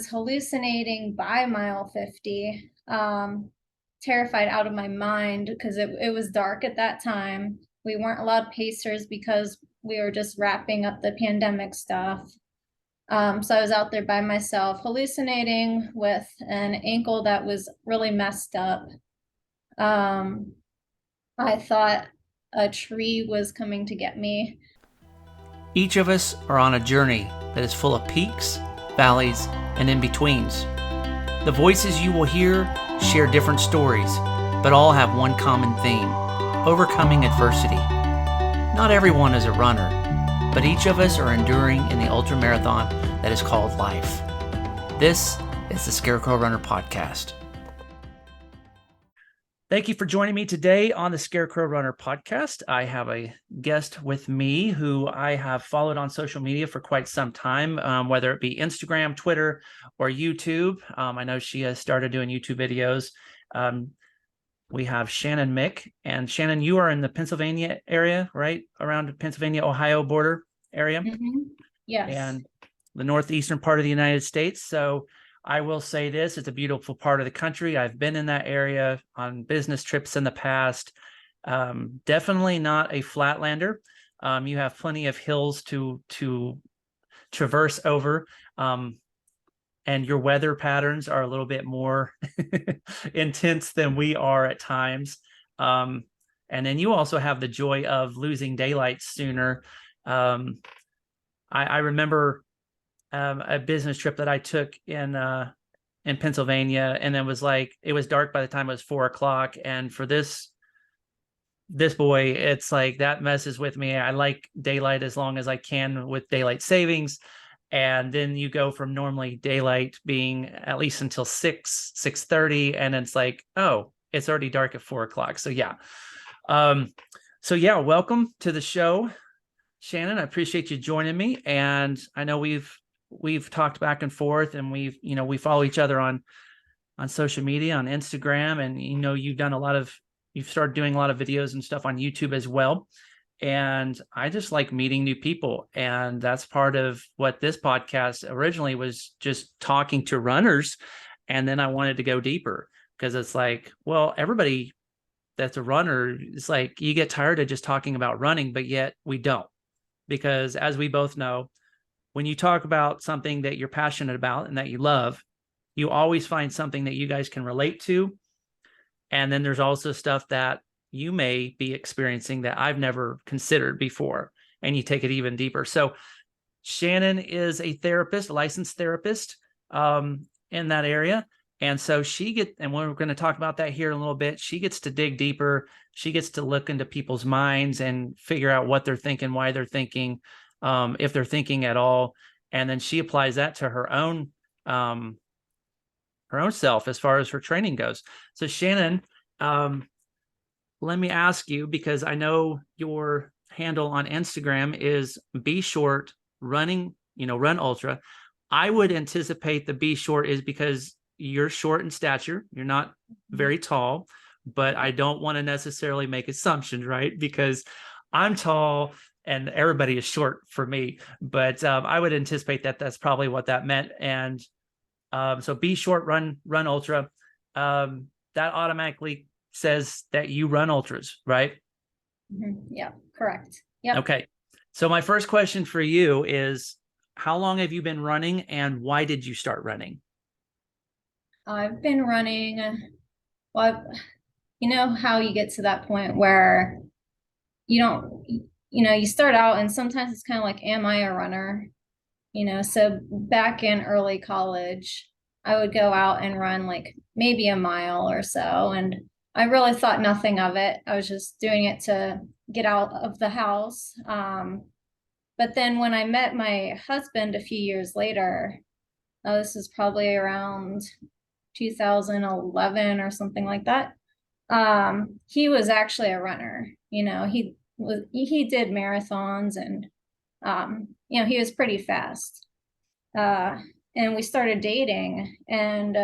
hallucinating by mile 50, terrified out of my mind because it was dark at that time. We weren't allowed pacers because we were just wrapping up the pandemic stuff. So I was out there by myself, hallucinating with an ankle that was really messed up. I thought a tree was coming to get me. Each of us are on a journey that is full of peaks, valleys, and in-betweens. The voices you will hear share different stories, but all have one common theme: overcoming adversity. Not everyone is a runner, but each of us are enduring in the ultramarathon that is called life. This is the Scarecrow Runner Podcast. Thank you for joining me today on the Scarecrow Runner Podcast. I have a guest with me who I have followed on social media for quite some time, whether it be Instagram, Twitter, or YouTube. I know she has started doing YouTube videos. We have Shannon Mick. And Shannon, you are in the Pennsylvania area, right? Around the Pennsylvania-Ohio border area. Mm-hmm. Yes. And the northeastern part of the United States. So I will say this, it's a beautiful part of the country. I've been in that area on business trips in the past. Definitely not a flatlander. You have plenty of hills to traverse over. And your weather patterns are a little bit more intense than we are at times. And then you also have the joy of losing daylight sooner. I remember a business trip that I took in Pennsylvania, and it was dark by the time it was 4:00. And for this boy, it's like that messes with me. I like daylight as long as I can with daylight savings. And then you go from normally daylight being at least until 6:30, and it's like, oh, it's already dark at 4:00. So yeah. Welcome to the show, Shannon. I appreciate you joining me. And I know we've talked back and forth, and we follow each other on social media, on Instagram, and you've started doing a lot of videos and stuff on YouTube as well. And I just like meeting new people, and that's part of what this podcast originally was, just talking to runners. And then I wanted to go deeper, because it's like, well, everybody that's a runner, it's like you get tired of just talking about running, but yet we don't, because as we both know, when you talk about something that you're passionate about and that you love, you always find something that you guys can relate to. And then there's also stuff that you may be experiencing that I've never considered before, and you take it even deeper. So Shannon is a therapist, a licensed therapist in that area. And so and we're going to talk about that here in a little bit. She gets to dig deeper. She gets to look into people's minds and figure out what they're thinking, why they're thinking, if they're thinking at all. And then she applies that to her own self as far as her training goes. So Shannon, let me ask you, because I know your handle on Instagram is Be Short Running, Run Ultra. I would anticipate the Be Short is because you're short in stature. You're not very tall, but I don't want to necessarily make assumptions, right? Because I'm tall and everybody is short for me, but I would anticipate that that's probably what that meant. And so Be Short Run Ultra, that automatically says that you run ultras, right? Mm-hmm. Yeah, correct. Yeah. Okay. So my first question for you is, how long have you been running, and why did you start running? I've been running. Well, you know how you get to that point where you don't, you start out and sometimes it's kind of like, am I a runner? So back in early college, I would go out and run like maybe a mile or so. And I really thought nothing of it. I was just doing it to get out of the house. But then when I met my husband a few years later, this is probably around 2011 or something like that. He was actually a runner. He did marathons, and he was pretty fast. And we started dating, and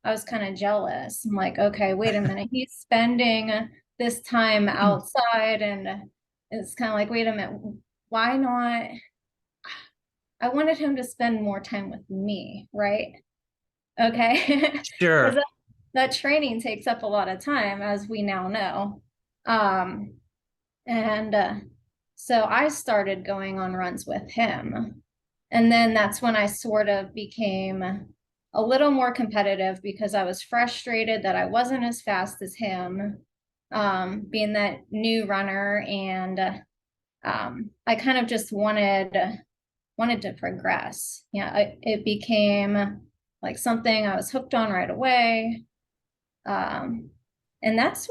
I was kind of jealous. I'm like, okay, wait a minute. He's spending this time outside, and it's kind of like, wait a minute, why not? I wanted him to spend more time with me, right? Okay. Because Sure. that training takes up a lot of time, as we now know. Um, and so I started going on runs with him. And then that's when I sort of became a little more competitive because I was frustrated that I wasn't as fast as him, being that new runner. And I kind of just wanted to progress. Yeah, it became like something I was hooked on right away. Um, and that's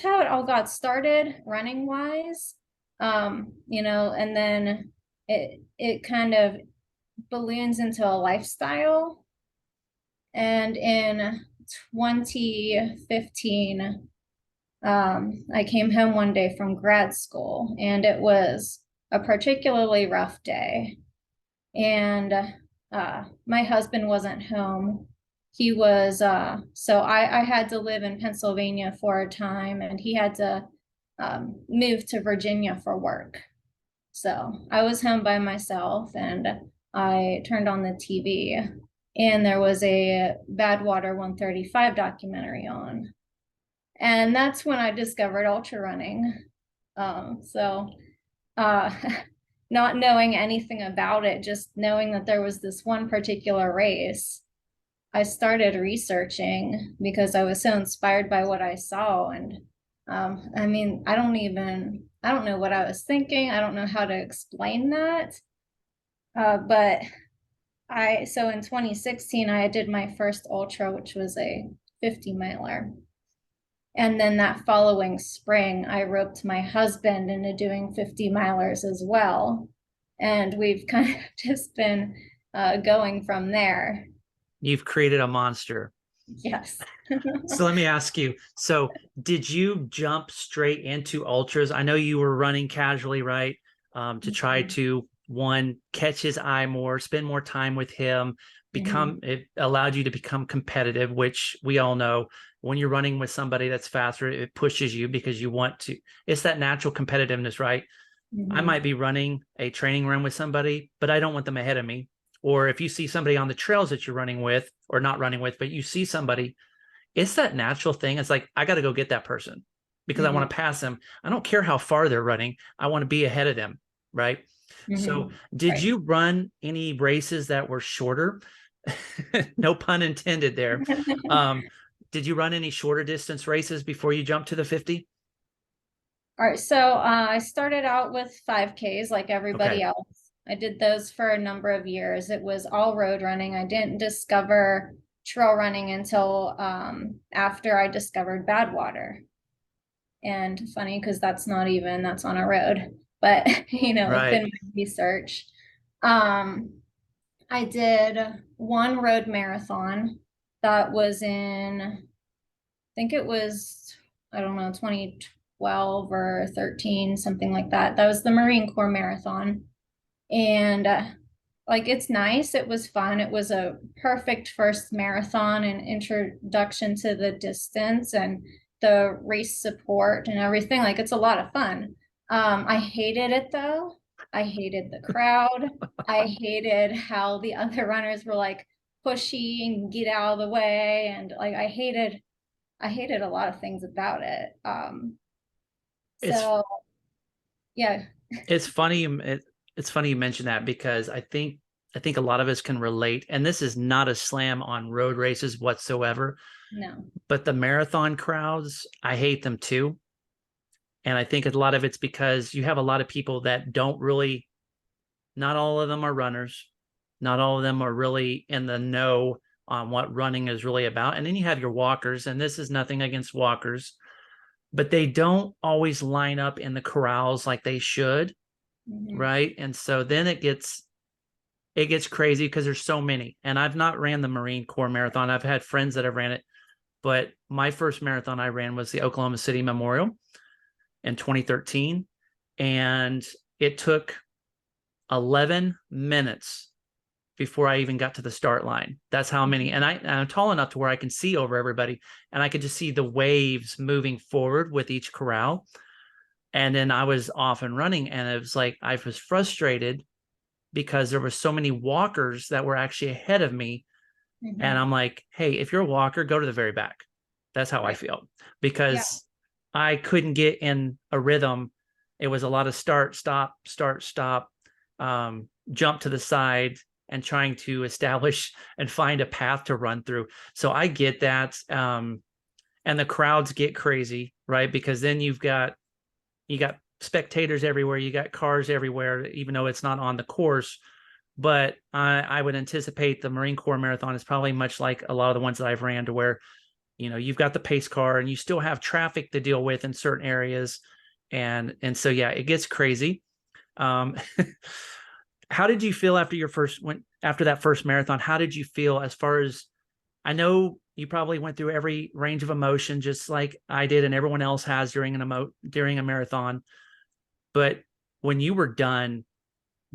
how it all got started running wise. And then it kind of balloons into a lifestyle. And in 2015, I came home one day from grad school, and it was a particularly rough day. And my husband wasn't home. He was so I had to live in Pennsylvania for a time, and he had to move to Virginia for work. So I was home by myself, and I turned on the TV, and there was a Badwater 135 documentary on. And that's when I discovered ultra running. So uh, not knowing anything about it, just knowing that there was this one particular race, I started researching because I was so inspired by what I saw. And I mean, I don't know what I was thinking. I don't know how to explain that. But so in 2016, I did my first ultra, which was a 50 miler. And then that following spring, I roped my husband into doing 50 milers as well. And we've kind of just been going from there. You've created a monster. Yes. So let me ask you. So did you jump straight into ultras? I know you were running casually, right? To try to one, catch his eye more, spend more time with him, Mhm. it allowed you to become competitive, which we all know when you're running with somebody that's faster, it pushes you because you want to. It's that natural competitiveness, right? I Mhm. might be running a training run with somebody, but I don't want them ahead of me. Or if you see somebody on the trails that you're running with or not running with, but you see somebody, it's that natural thing. It's like, I got to go get that person because I Mhm. want to pass them. I don't care how far they're running. I want to be ahead of them. Right. So, Mhm. did Right. you run any races that were shorter? No pun intended there. Um, did you run any shorter distance races before you jumped to the 50? All right, so I started out with 5Ks like everybody Okay. else. I did those for a number of years. It was all road running. I didn't discover trail running until after I discovered Badwater. And funny because that's on a road, but within Right. my research. Um, I did one road marathon that was in think it was, I don't know, 2012 or 13, something like that. That was the Marine Corps Marathon. And like, it's nice. It was fun. It was a perfect first marathon and introduction to the distance and the race support and everything. Like, it's a lot of fun. I hated it though. I hated the crowd. I hated how the other runners were like pushy and get out of the way. And like, I hated a lot of things about it. It's So yeah. it's funny. It's funny you mention that because I think a lot of us can relate. And this is not a slam on road races whatsoever. No. But the marathon crowds, I hate them too. And I think a lot of it's because you have a lot of people that don't really, not all of them are runners. Not all of them are really in the know on what running is really about. And then you have your walkers, and this is nothing against walkers, but they don't always line up in the corrals like they should, Mhm. right? And so then it gets crazy because there's so many. And I've not ran the Marine Corps Marathon. I've had friends that have ran it, but my first marathon I ran was the Oklahoma City Memorial in 2013. And it took 11 minutes before I even got to the start line. That's how many. And I'm tall enough to where I can see over everybody, and I could just see the waves moving forward with each corral. And then I was off and running, and it was like I was frustrated because there were so many walkers that were actually ahead of me And Mhm. I'm like, hey, if you're a walker, go to the very back. That's how I Right. feel, Yeah. because I couldn't get in a rhythm. It was a lot of start, stop, jump to the side, and trying to establish and find a path to run through. So I get that. And the crowds get crazy, right? Because then you got spectators everywhere, you got cars everywhere, even though it's not on the course. But I would anticipate the Marine Corps Marathon is probably much like a lot of the ones that I've ran, to where you've got the pace car and you still have traffic to deal with in certain areas, and so yeah, it gets crazy. Um, how did you feel after your first went after that first marathon? How did you feel as far as, I know you probably went through every range of emotion just like I did and everyone else has during a marathon, but when you were done,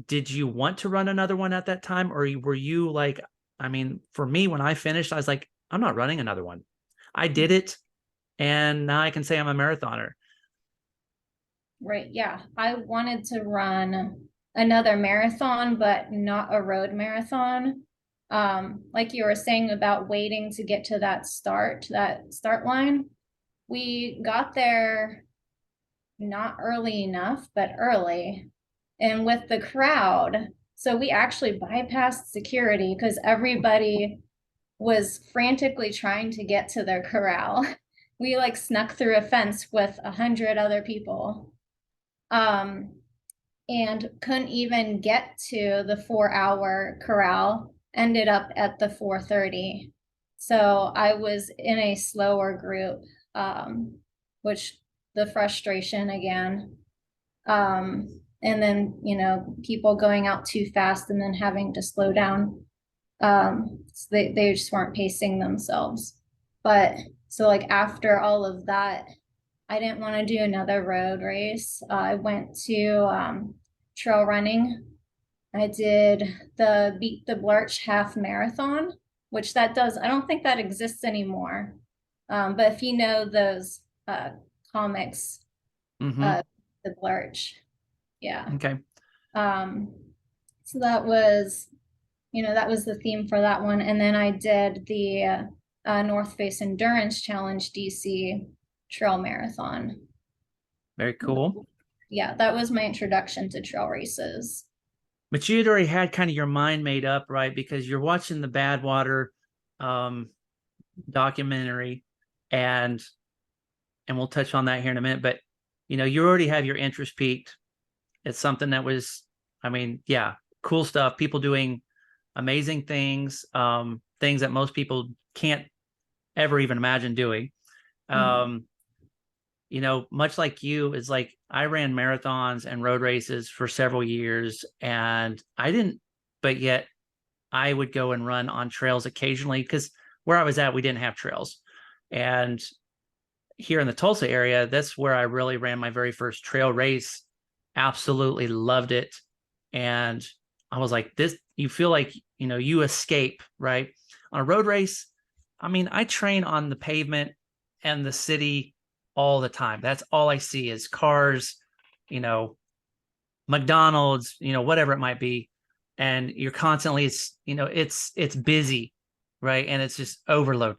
did you want to run another one at that time, or were you like, I mean, for me, when I finished, I was like, I'm not running another one. I did it, and now I can say I'm a marathoner. Right. Yeah. I wanted to run another marathon, but not a road marathon. Like you were saying about waiting to get to that start line. We got there not early enough, but early. And with the crowd, so we actually bypassed security because everybody was frantically trying to get to their corral. We like snuck through a fence with 100 other people. Um, and couldn't even get to the 4 hour corral, ended up at the 4:30. So I was in a slower group, which the frustration again. And then, people going out too fast and then having to slow down. So they just weren't pacing themselves. But so like after all of that, I didn't want to do another road race. I went to trail running. I did the Beat the Blurch half marathon, which that does, I don't think that exists anymore. But if you know those comics, Mm-hmm. uh, the Blurch, yeah. Okay. Um, so that was the theme for that one. And then I did the North Face Endurance Challenge DC trail marathon. Very cool. Yeah, that was my introduction to trail races. But you had already had kind of your mind made up, right? Because you're watching the Badwater um, documentary, and we'll touch on that here in a minute. But you already have your interest peaked. It's something that was, I mean, yeah, cool stuff. People doing amazing things, things that most people can't ever even imagine doing. Mhm. Um, much like you, is like I ran marathons and road races for several years, and I didn't, but yet I would go and run on trails occasionally, because where I was at, we didn't have trails. And here in the Tulsa area, that's where I really ran my very first trail race. Absolutely loved it. And I was like, this, you feel like, you escape, right? On a road race, I mean, I train on the pavement and the city all the time. That's all I see is cars, you know, McDonald's, whatever it might be. And you're constantly, it's busy, right? And it's just overload.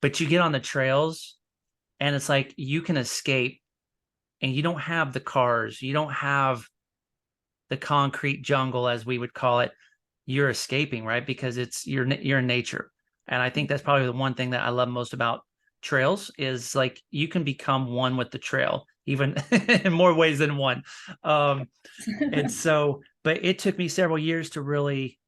But you get on the trails and it's like you can escape, and you don't have the cars, you don't have the concrete jungle, as we would call it. You're escaping, right? Because you're in nature. And I think that's probably the one thing that I love most about trails, is like you can become one with the trail, even in more ways than one. um and so, but it took me several years to really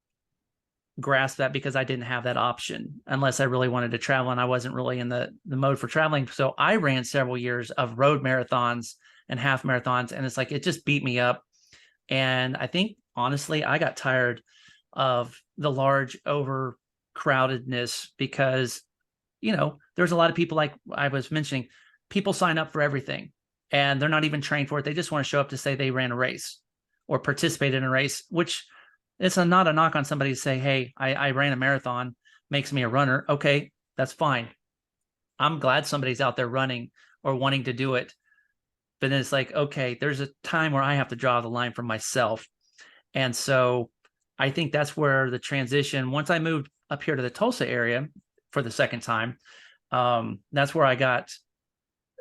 grasp that, because I didn't have that option unless I really wanted to travel, and I wasn't really in the mode for traveling. So I ran several years of road marathons and half marathons, and it's like it just beat me up. And I think honestly, I got tired of the large overcrowdedness, because there's a lot of people, like I was mentioning, people sign up for everything and they're not even trained for it. They just want to show up to say they ran a race or participated in a race, which it's not a knock on somebody to say, hey, I ran a marathon, makes me a runner. Okay, that's fine. I'm glad somebody's out there running or wanting to do it. But then it's like, okay, there's a time where I have to draw the line for myself. And so I think that's where the transition, once I moved up here to the Tulsa area for the second time. That's where I got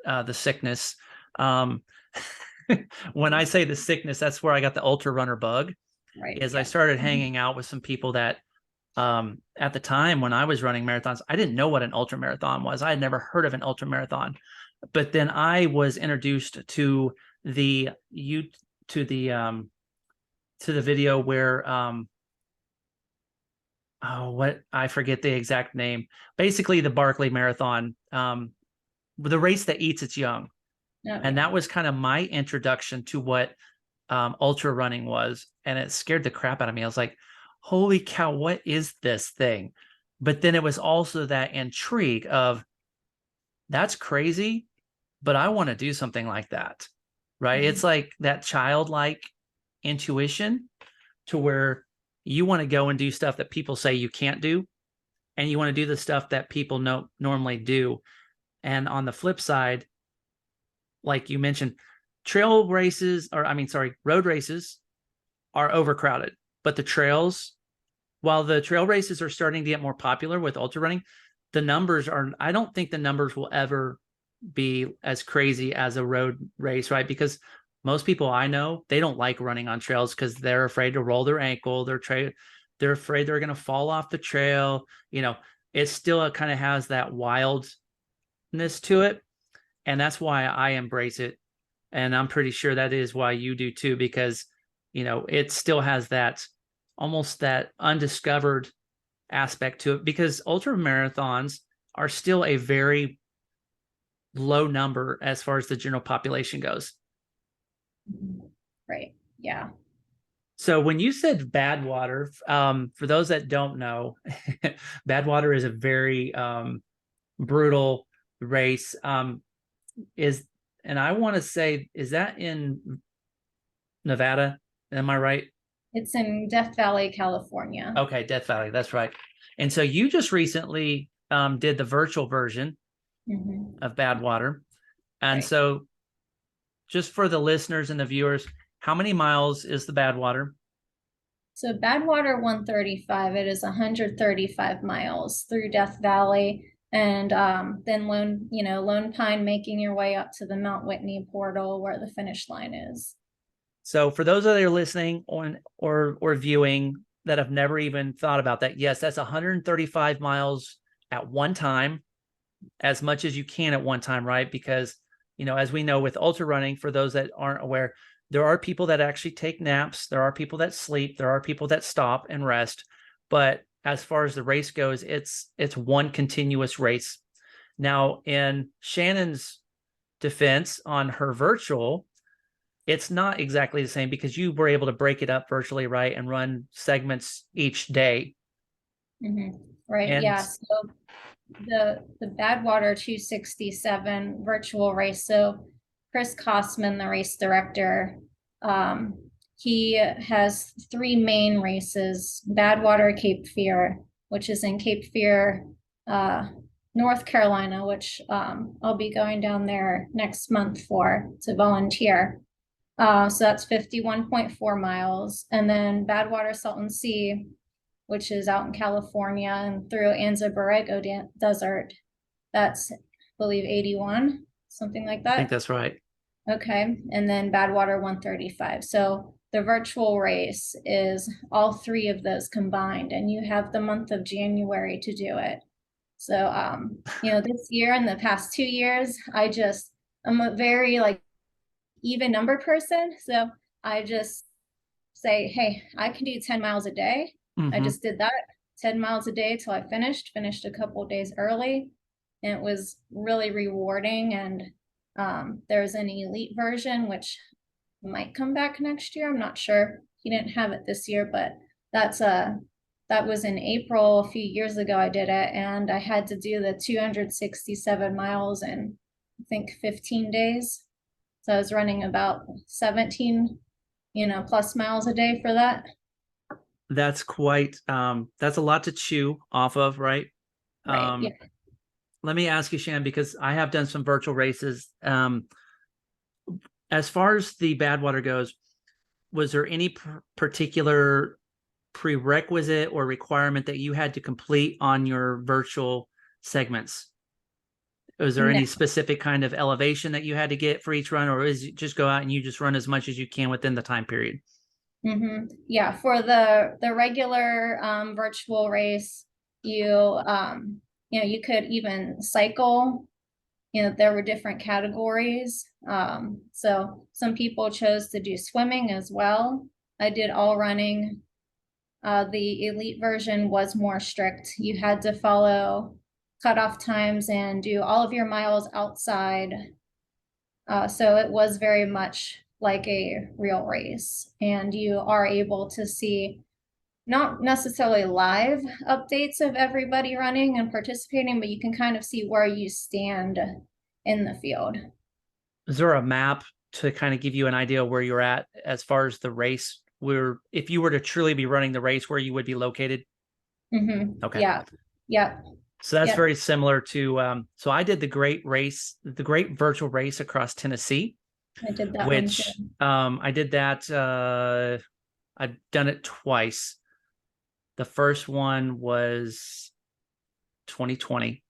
the sickness. When I say the sickness, that's where I got the ultra runner bug. Right. Is I Yeah. started hanging out with some people that at the time when I was running marathons, I didn't know what an ultra marathon was. I had never heard of an ultra marathon. But then I was introduced to the you to the video where oh, what, I forget the exact name. Basically the Barkley Marathon, the race that eats its young. Oh, And yeah. that was kind of my introduction to what ultra running was. And it scared the crap out of me. I was like, holy cow, what is this thing? But then it was also that intrigue of, that's crazy, but I want to do something like that. Right. It's like that childlike intuition to where you want to go and do stuff that people say you can't do. And you want to do the stuff that people normally do. And on the flip side, like you mentioned, trail races, or I mean, sorry, road races are overcrowded. But the trails, while the trail races are starting to get more popular with ultra running, the numbers are, I don't think the numbers will ever be as crazy as a road race, right? Because most people I know, they don't like running on trails because they're afraid to roll their ankle. They're afraid they're going to fall off the trail. You know, it still kind of has that wildness to it. And that's why I embrace it. And I'm pretty sure that is why you do too, because, you know, it still has that almost that undiscovered aspect to it, because ultra marathons are still a very low number as far as the general population goes. Right. Yeah. So when you said Badwater, for those that don't know, Badwater is a very brutal race. And I want to say, is that in Nevada? Am I right? It's in Death Valley, California. Okay, Death Valley, that's right. And so you just recently did the virtual version of Badwater. And Right. so just for the listeners and the viewers, how many miles is the Badwater? So Badwater 135, it is 135 miles through Death Valley, and then Lone Pine, making your way up to the Mount Whitney portal where the finish line is. So for those that are listening on or viewing that have never even thought about that, yes, that's 135 miles at one time, as much as you can at one time, right? Because, you know, as we know with ultra running, for those that aren't aware, there are people that actually take naps, there are people that sleep, there are people that stop and rest. But as far as the race goes, it's one continuous race. Now, in Shannon's defense on her virtual, it's not exactly the same because you were able to break it up virtually, right, and run segments each day. Right. And Yeah. So the Badwater 267 virtual race. So Chris Kosman, the race director, he has three main races: Badwater, Cape Fear, which is in Cape Fear, North Carolina, which I'll be going down there next month to volunteer. So that's 51.4 miles. And then Badwater, Salton Sea, which is out in California and through Anza Borrego Desert. That's, I believe, 81, something like I think that. that's right. Okay. And then Badwater 135. So the virtual race is all three of those combined, and you have the month of January to do it. So, this year and the past 2 years, I'm a very even number person. So I just say, hey, I can do 10 miles a day. I just did that 10 miles a day till I finished a couple days early. And it was really rewarding. And there's an elite version, which might come back next year. I'm not sure. He didn't have it this year, but that was in April a few years ago. I did it, and I had to do the 267 miles in, I think, 15 days. So I was running about 17, plus miles a day for that. That's quite that's a lot to chew off of, right? Right. Yeah. Let me ask you, Shannon, because I have done some virtual races. As far as the Badwater goes, was there any particular prerequisite or requirement that you had to complete on your virtual segments? Was there No. any specific kind of elevation that you had to get for each run, or is it just go out and you just run as much as you can within the time period? Yeah, for the regular virtual race, you you could even cycle. There were different categories. So some people chose to do swimming as well. I did all running. The elite version was more strict. You had to follow cutoff times and do all of your miles outside. So it was very much like a real race, and you are able to see not necessarily live updates of everybody running and participating, but you can kind of see where you stand in the field. Is there a map to kind of give you an idea where you're at as far as the race? Where if you were to truly be running the race, where you would be located? Okay. Yeah. Yep. So that's Yep. very similar to so I did the great virtual race across Tennessee, I did that one too. which I did that I've done it twice. The first one was 2020,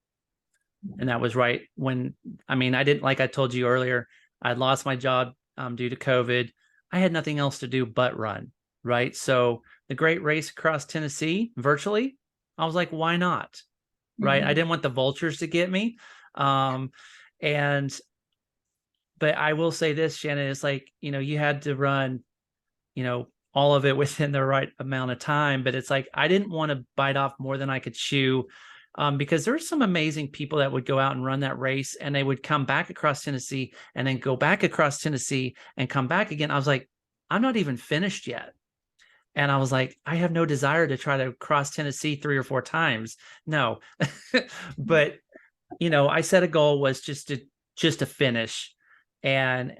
and that was right when, I mean, I didn't, like I told you earlier, I lost my job due to COVID. I had nothing else to do but run, right? So the great race across Tennessee virtually, I was like, why not? Right? I didn't want the vultures to get me. Um, and but I will say this, Shannon, it's like, you had to run, all of it within the right amount of time. But it's like I didn't want to bite off more than I could chew. Because there's some amazing people that would go out and run that race, and they would come back across Tennessee and then go back across Tennessee and come back again. I was like, I'm not even finished yet. And I was like, I have no desire to try to cross Tennessee 3 or 4 times. No. But I set a goal was just to finish. And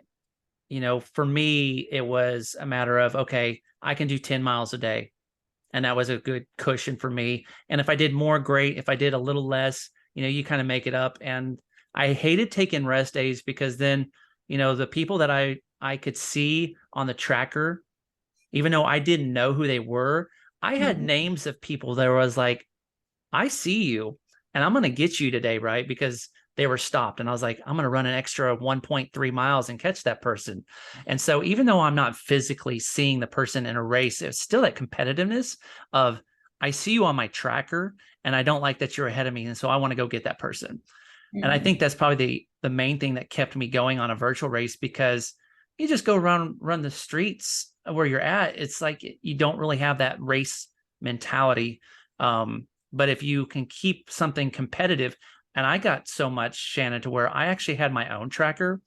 for me, it was a matter of, okay, I can do 10 miles a day. And that was a good cushion for me. And if I did more, great. If I did a little less, you kind of make it up. And I hated taking rest days because then, the people that I could see on the tracker, even though I didn't know who they were, I had names of people that was like, I see you and I'm going to get you today, right? Because they were stopped. And I was like, I'm going to run an extra 1.3 miles and catch that person. And so even though I'm not physically seeing the person in a race, it's still that competitiveness of, I see you on my tracker and I don't like that you're ahead of me. And so I want to go get that person. And I think that's probably the main thing that kept me going on a virtual race, because you just go run the streets where you're at. It's like you don't really have that race mentality. But if you can keep something competitive, and I got so much, Shannon, to where I actually had my own tracker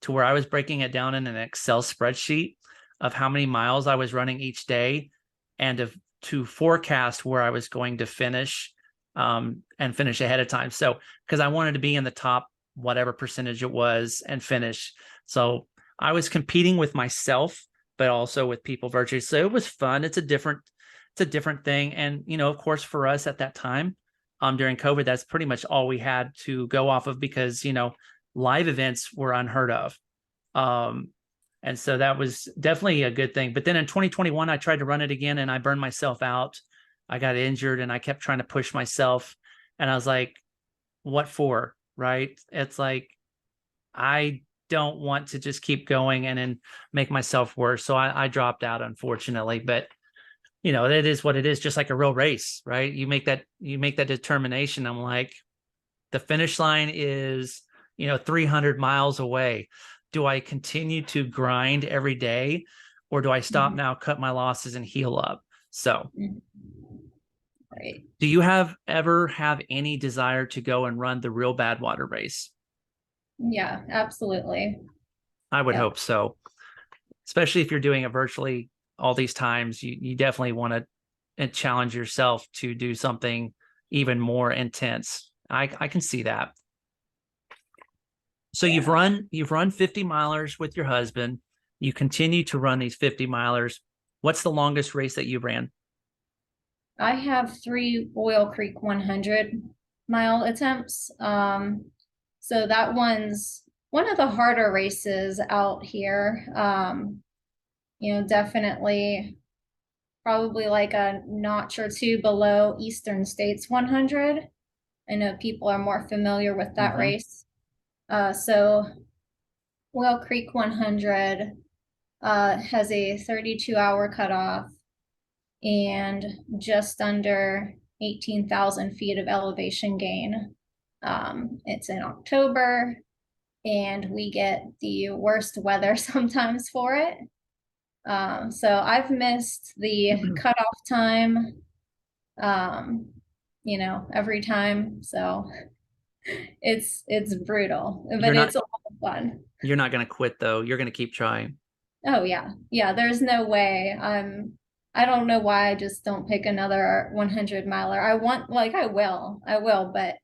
to where I was breaking it down in an Excel spreadsheet of how many miles I was running each day, and to forecast where I was going to finish and finish ahead of time. So, because I wanted to be in the top, whatever percentage it was, and finish. So I was competing with myself, but also with people virtually. So it was fun. It's a different thing. And, of course, for us at that time, during COVID, that's pretty much all we had to go off of, because, live events were unheard of. And so that was definitely a good thing. But then in 2021, I tried to run it again and I burned myself out. I got injured and I kept trying to push myself. And I was like, what for? Right? It's like, I don't want to just keep going and then make myself worse. So I dropped out, unfortunately. But it is what it is, just like a real race, right? You make that determination. I'm like, the finish line is, 300 miles away. Do I continue to grind every day, or do I stop now, cut my losses and heal up? So Right. do you ever have any desire to go and run the real Badwater race? Yeah, absolutely. I would Yep. hope so, especially if you're doing it virtually all these times. You definitely want to challenge yourself to do something even more intense. I can see that. So Yeah. you've run 50 milers with your husband. You continue to run these 50 milers. What's the longest race that you ran? I have 3 Oil Creek 100-mile attempts. So that one's one of the harder races out here. Definitely probably like a notch or two below Eastern States 100. I know people are more familiar with that Mm-hmm. race. So Whale Creek 100 has a 32-hour cutoff and just under 18,000 feet of elevation gain. It's in October, and we get the worst weather sometimes for it. So I've missed the cutoff time, um, every time. So it's brutal, You're but not it's a lot of fun. you're not going to quit though. You're going to keep trying. Oh yeah. Yeah, there's no way. I don't know why I just don't pick another 100 miler. I will, but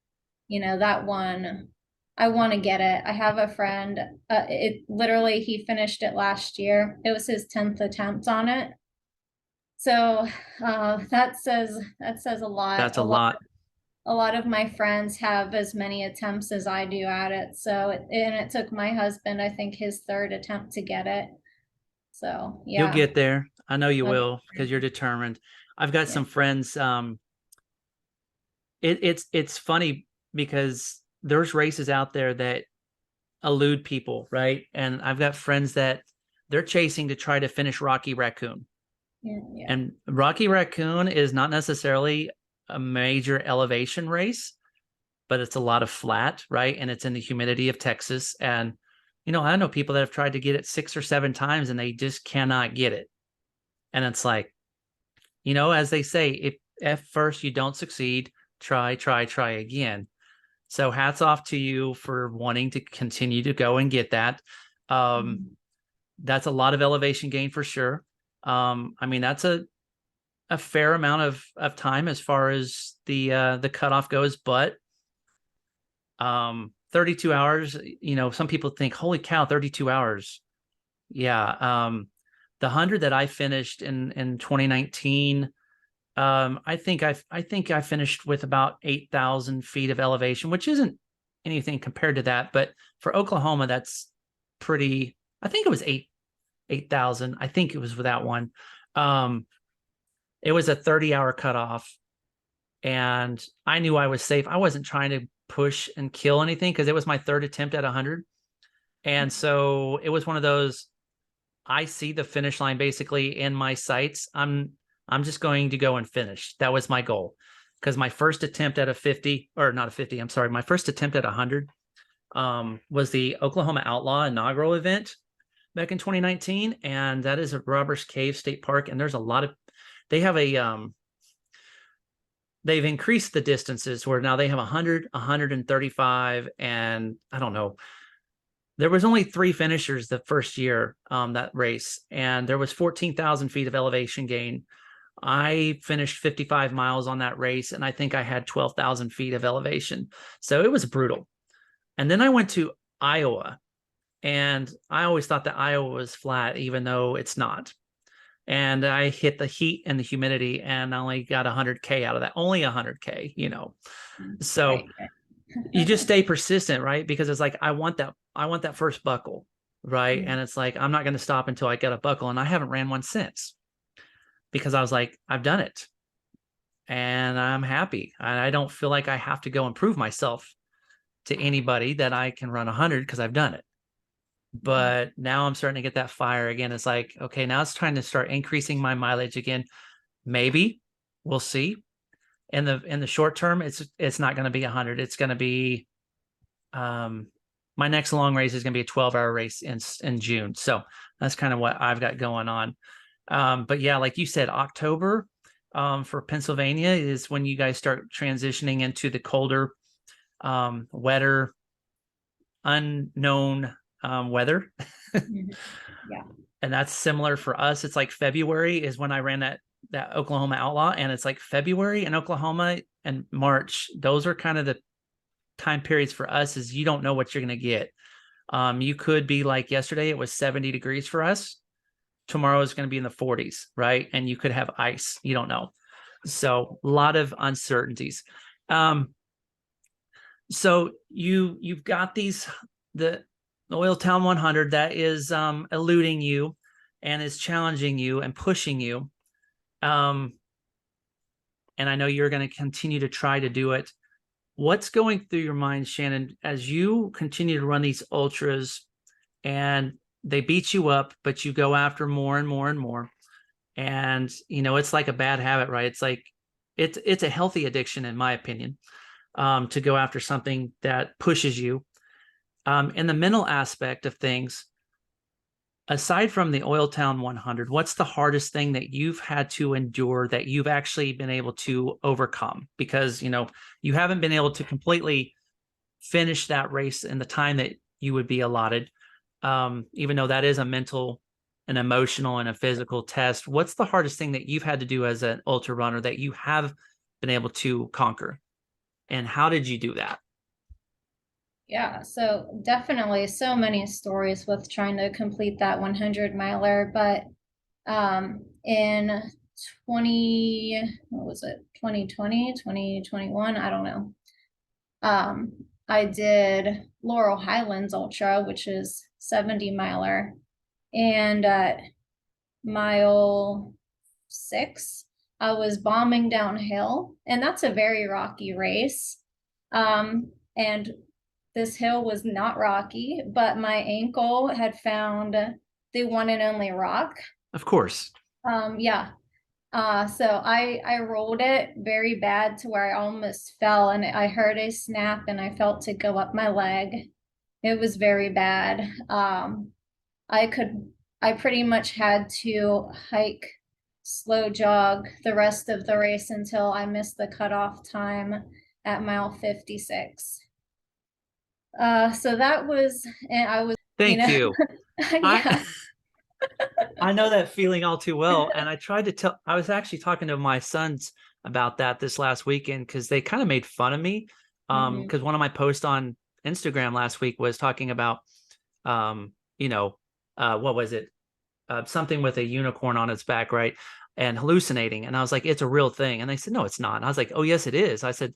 that one, I want to get it. I have a friend, it literally, he finished it last year. It was his 10th attempt on it. So, that says a lot. That's a lot. A lot of my friends have as many attempts as I do at it. So, and it took my husband, I think, his third attempt to get it. So You'll yeah. get there. I know you Okay. will because you're determined. I've got Yeah. some friends. It's funny because there's races out there that elude people, right? And I've got friends that they're chasing to try to finish Rocky Raccoon. Yeah. Yeah. And Rocky Raccoon is not necessarily a major elevation race, but it's a lot of flat, right? And it's in the humidity of Texas. And, I know people that have tried to get it 6 or 7 times and they just cannot get it. And it's like, as they say, if at first you don't succeed, try, try, try again. So hats off to you for wanting to continue to go and get that. Um, that's a lot of elevation gain for sure. I mean, that's a fair amount of time as far as the cutoff goes, but 32 hours, some people think, holy cow, 32 hours. Yeah. The 100 that I finished in 2019, I think I finished with about 8,000 feet of elevation, which isn't anything compared to that, but for Oklahoma, that's pretty. I think it was 8,000. I think it was with that one. Um, it was a 30-hour cutoff, and I knew I was safe. I wasn't trying to push and kill anything because it was my third attempt at 100, and so it was one of those. I see the finish line basically in my sights. I'm just going to go and finish. That was my goal. Because my first attempt at a 50, or not a 50, I'm sorry, my first attempt at 100 was the Oklahoma Outlaw inaugural event back in 2019. And that is at Robbers Cave State Park. And there's a lot of, they have they've increased the distances where now they have 100, 135, and I don't know, there was only 3 finishers the first year, that race, and there was 14,000 feet of elevation gain. I finished 55 miles on that race, and I think I had 12,000 feet of elevation. So it was brutal. And then I went to Iowa, and I always thought that Iowa was flat, even though it's not. And I hit the heat and the humidity, and I only got 100K out of that, only 100K, So Right. Right. you just stay persistent, right? Because it's like, I want that first buckle, right? And it's like, I'm not going to stop until I get a buckle. And I haven't ran one since because I was like, I've done it and I'm happy. And I don't feel like I have to go and prove myself to anybody that I can run 100 because I've done it. But now I'm starting to get that fire again. It's like, okay, now it's trying to start increasing my mileage again. Maybe we'll see. In the short term, it's not going to be 100. It's going to be my next long race is going to be a 12-hour race in June. So that's kind of what I've got going on. But yeah, like you said, October for Pennsylvania is when you guys start transitioning into the colder, wetter, unknown weather. Yeah. And that's similar for us. It's like February is when I ran that Oklahoma Outlaw, and it's like February in Oklahoma and March. Those are kind of the time periods for us, is you don't know what you're going to get. You could be like yesterday, it was 70 degrees for us. Tomorrow is going to be in the 40s, right? And you could have ice. You don't know. So a lot of uncertainties. So you've got the Oil Town 100 that is eluding you and is challenging you and pushing you. Um, and I know you're going to continue to try to do it. What's going through your mind, Shannon, as you continue to run these ultras and they beat you up, but you go after more and more and more? And, it's like a bad habit, right? It's like, it's a healthy addiction, in my opinion, to go after something that pushes you. In the mental aspect of things, aside from the Oil Town 100, what's the hardest thing that you've had to endure that you've actually been able to overcome? Because, you haven't been able to completely finish that race in the time that you would be allotted. Even though that is a mental, an emotional, and a physical test. What's the hardest thing that you've had to do as an ultra runner that you have been able to conquer? And how did you do that? Yeah, so definitely so many stories with trying to complete that 100 miler, but in 20, what was it? 2020, 2021, I don't know. Um, I did Laurel Highlands Ultra, which is 70 miler, and at mile 6, I was bombing downhill, and that's a very rocky race. And this hill was not rocky, but my ankle had found the one and only rock. Of course. Yeah. So I rolled it very bad to where I almost fell, and I heard a snap and I felt it go up my leg. It was very bad. I could I pretty much had to hike, slow jog the rest of the race until I missed the cutoff time at mile 56. So that was, and I was, you Thank know, you. I yeah. I know that feeling all too well. And I tried to tell, I was actually talking to my sons about that this last weekend because they kind of made fun of me. Hmm. Because one of my posts on Instagram last week was talking about, um, you know, what was it? Something with a unicorn on its back, right? And hallucinating. And I was like, it's a real thing. And they said, no, it's not. And I was like, oh, yes, it is. I said,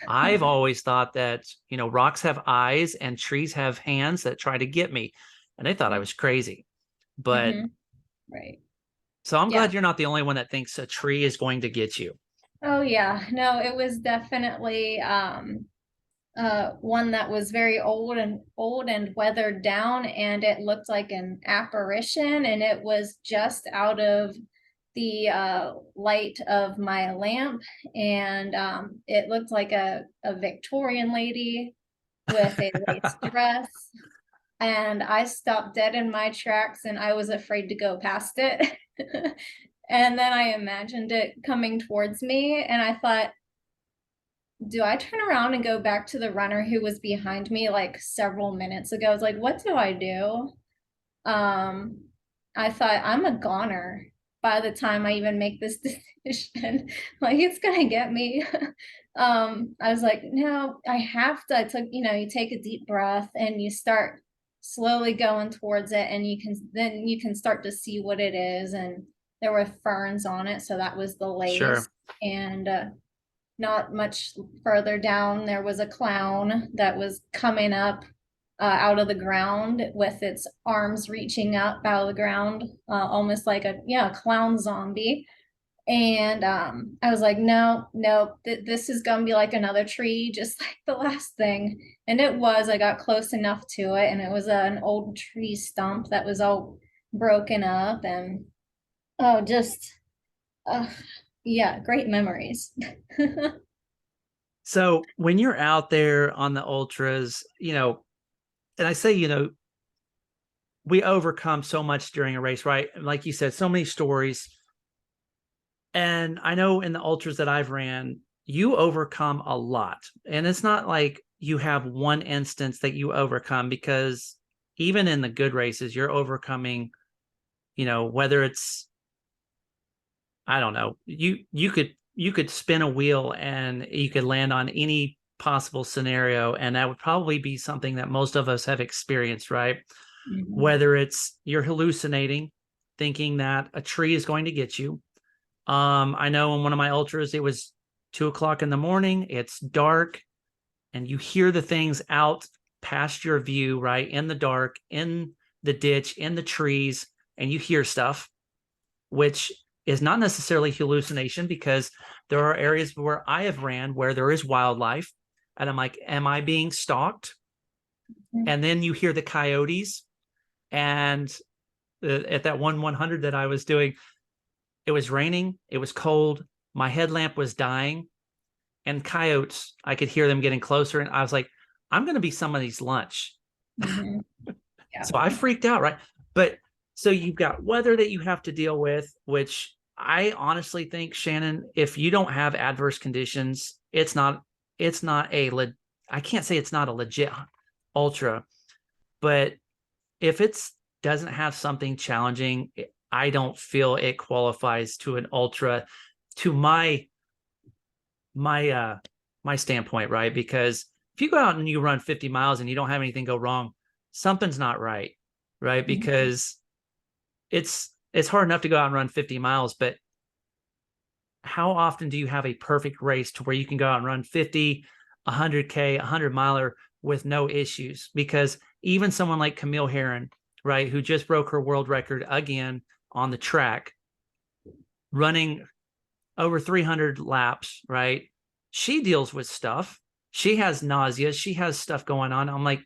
I've always thought that, rocks have eyes and trees have hands that try to get me. And they thought I was crazy. But Hmm. Right. so I'm Yeah. glad you're not the only one that thinks a tree is going to get you. Oh yeah. No, it was definitely one that was very old and weathered down, and it looked like an apparition, and it was just out of the light of my lamp, and it looked like a Victorian lady with a lace dress. And I stopped dead in my tracks, and I was afraid to go past it. And then I imagined it coming towards me, and I thought, do I turn around and go back to the runner who was behind me like several minutes ago? I was like, what do I do? Um, I thought, I'm a goner by the time I even make this decision. Like, it's gonna get me. I was like, no, I have to. I took, you take a deep breath and you start slowly going towards it, and you can start to see what it is. And there were ferns on it, so that was the lace. Sure. And not much further down, there was a clown that was coming up out of the ground with its arms reaching up out of the ground, almost like a clown zombie. And I was like, no, no, this is gonna be like another tree, just like the last thing. And it was. I got close enough to it, and it was an old tree stump that was all broken up, and oh, just uh, yeah, great memories. So when you're out there on the ultras, and I say, we overcome so much during a race, right? Like you said, so many stories. And I know in the ultras that I've ran, you overcome a lot. And it's not like you have one instance that you overcome, because even in the good races, you're overcoming, whether it's, I don't know, you could spin a wheel and you could land on any possible scenario, and that would probably be something that most of us have experienced, right? Mhm. Whether it's you're hallucinating, thinking that a tree is going to get you. I know in one of my ultras, it was 2 o'clock in the morning, it's dark, and you hear the things out past your view, right? In the dark, in the ditch, in the trees, and you hear stuff, which is not necessarily hallucination, because there are areas where I have ran where there is wildlife, and I'm like, am I being stalked? And then you hear the coyotes, and at that 100 that I was doing, it was raining, it was cold, my headlamp was dying, and coyotes, I could hear them getting closer, and I was like, I'm going to be somebody's lunch. Mm-hmm. Yeah. So I freaked out, right? But so you've got weather that you have to deal with, which I honestly think, Shannon, if you don't have adverse conditions, it's not I can't say it's not a legit ultra, but if it's doesn't have something challenging, I don't feel it qualifies to an ultra, to my my standpoint, right? Because if you go out and you run 50 miles and you don't have anything go wrong, something's not right, right? Mm-hmm. Because it's hard enough to go out and run 50 miles, but how often do you have a perfect race to where you can go out and run 50, 100K, 100 miler with no issues? Because even someone like Camille Herron, right, who just broke her world record again on the track, running over 300 laps, right? She deals with stuff. She has nausea. She has stuff going on. I'm like,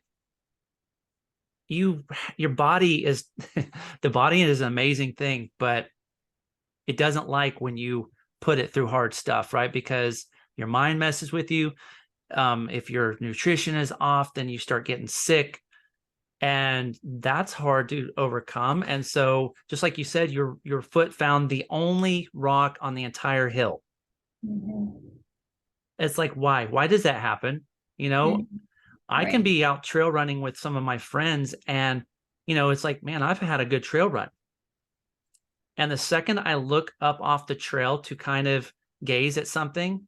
your body is the body is an amazing thing, but it doesn't like when you put it through hard stuff, right? Because your mind messes with you. If your nutrition is off, then you start getting sick, and that's hard to overcome. And so, just like you said, your foot found the only rock on the entire hill. Mm-hmm. It's like, why does that happen? You know, Mm-hmm. I can Right. be out trail running with some of my friends, and it's like, man, I've had a good trail run, and the second I look up off the trail to kind of gaze at something,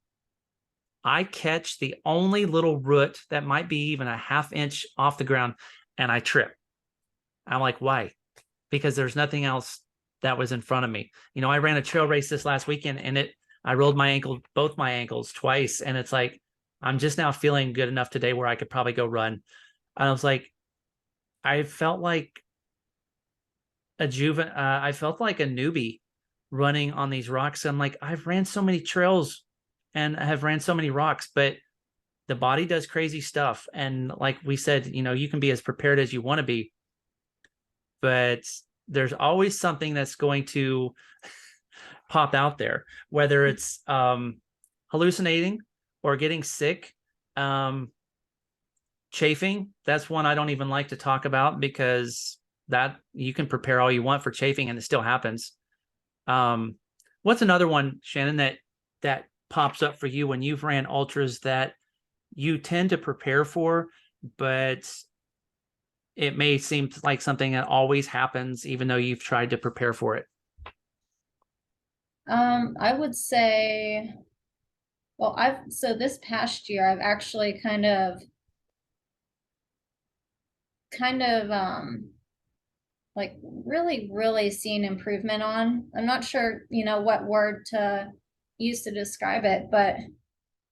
I catch the only little root that might be even a half inch off the ground, and I trip. I'm like, why? Because there's nothing else that was in front of me. I ran a trail race this last weekend, and I rolled my ankle, both my ankles twice. And it's like, I'm just now feeling good enough today where I could probably go run. And I was like, I felt like I felt like a newbie running on these rocks. I'm like, I've ran so many trails and I have ran so many rocks, but the body does crazy stuff. And like we said, you can be as prepared as you want to be, but there's always something that's going to pop out there, whether it's hallucinating or getting sick. Um, Chafing, that's one I don't even like to talk about, because that you can prepare all you want for chafing and it still happens. Um, what's another one, Shannon, that pops up for you when you've ran ultras that you tend to prepare for, but it may seem like something that always happens even though you've tried to prepare for it? I would say, well, so this past year, I've actually kind of, like really, really seen improvement on. I'm not sure, what word to use to describe it, but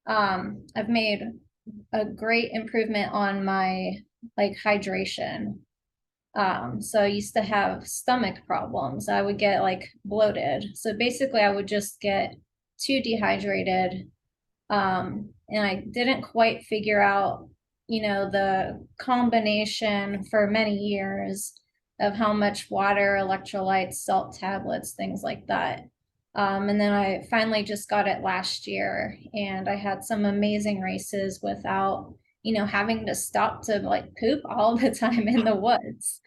I've made a great improvement on my like hydration. So I used to have stomach problems. I would get like bloated. So basically I would just get too dehydrated. And I didn't quite figure out, the combination for many years of how much water, electrolytes, salt tablets, things like that. And then I finally just got it last year, and I had some amazing races without, having to stop to like poop all the time in the woods.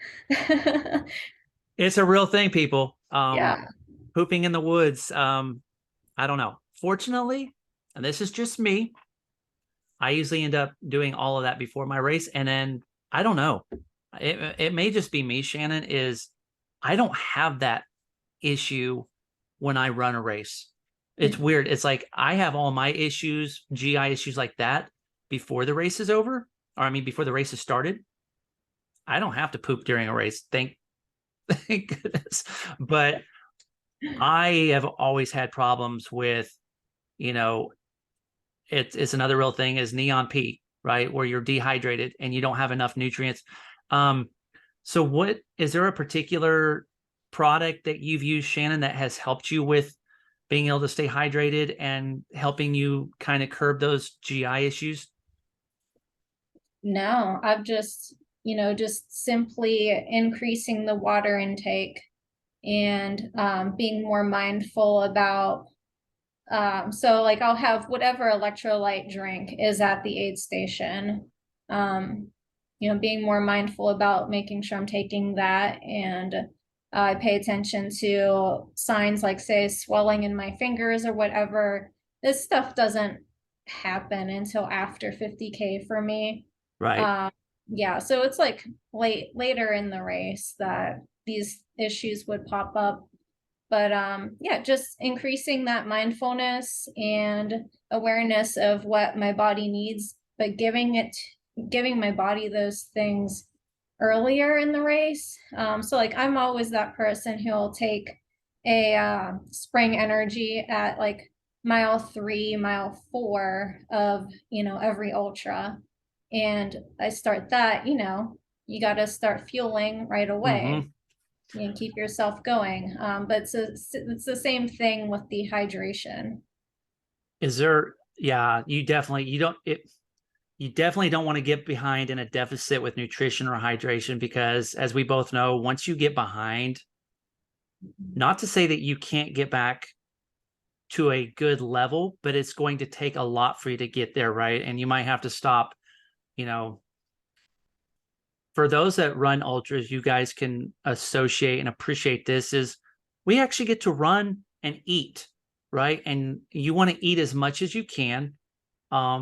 It's a real thing, people. Yeah. Pooping in the woods. I don't know. Fortunately, and this is just me, I usually end up doing all of that before my race. And then I don't know. It may just be me, Shannon, is I don't have that issue when I run a race. It's weird. It's like I have all my issues, GI issues like that before the race is over, or I mean before the race has started. I don't have to poop during a race. Thank goodness. But I have always had problems with, you know, it's another real thing is neon P, right? Where you're dehydrated and you don't have enough nutrients. So what is there a particular product that you've used, Shannon, that has helped you with being able to stay hydrated and helping you kind of curb those GI issues? No, I've just, just simply increasing the water intake and being more mindful about so like I'll have whatever electrolyte drink is at the aid station. Um, being more mindful about making sure I'm taking that, and I pay attention to signs like, say, swelling in my fingers or whatever. This stuff doesn't happen until after 50K for me. Right. Um, yeah, so it's like later in the race that these issues would pop up. But yeah, just increasing that mindfulness and awareness of what my body needs, but giving my body those things earlier in the race. So like I'm always that person who'll take a spring energy at like mile 3, mile 4 of every ultra, and I start that. You got to start fueling right away Mm-hmm. and keep yourself going. But it's the same thing with the hydration. Is there, yeah, you definitely don't want to get behind in a deficit with nutrition or hydration, because as we both know, once you get behind, not to say that you can't get back to a good level, but it's going to take a lot for you to get there, right? And you might have to stop, you know, for those that run ultras, you guys can associate and appreciate this is we actually get to run and eat, right? And you want to eat as much as you can,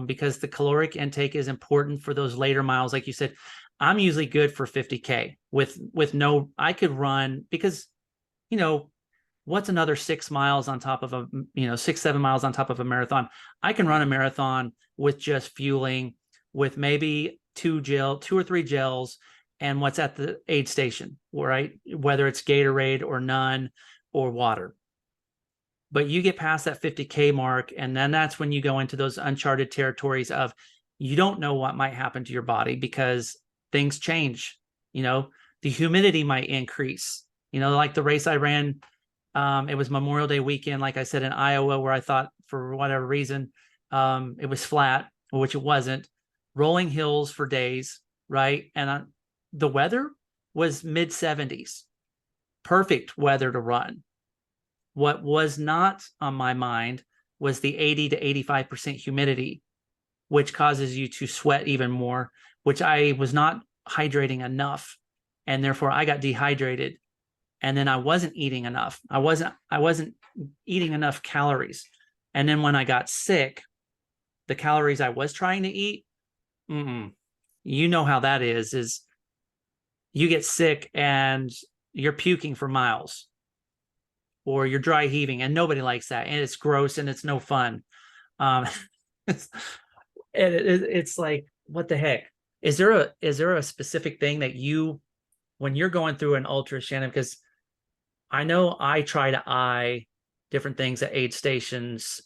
because the caloric intake is important for those later miles. Like you said, I'm usually good for 50K with no, I could run because, you know, what's another 6 miles on top of a, 6, 7 miles on top of a marathon? I can run a marathon with just fueling, with maybe two or three gels, and what's at the aid station, right? Whether it's Gatorade or none or water. But you get past that 50K mark, and then that's when you go into those uncharted territories of you don't know what might happen to your body because things change. The humidity might increase. Like the race I ran, it was Memorial Day weekend, like I said, in Iowa, where I thought for whatever reason it was flat, which it wasn't. Rolling hills for days, right? And the weather was mid 70s, perfect weather to run. What was not on my mind was the 80 to 85% humidity, which causes you to sweat even more, which I was not hydrating enough. And therefore I got dehydrated. And then I wasn't eating enough. I wasn't eating enough calories. And then when I got sick, the calories I was trying to eat, you know how that is you get sick and you're puking for miles, or you're dry heaving, and nobody likes that, and it's gross and it's no fun. It's, it's like, what the heck? Is there a specific thing that you, when you're going through an ultra, Shannon? Because I know I try to eye different things at aid stations.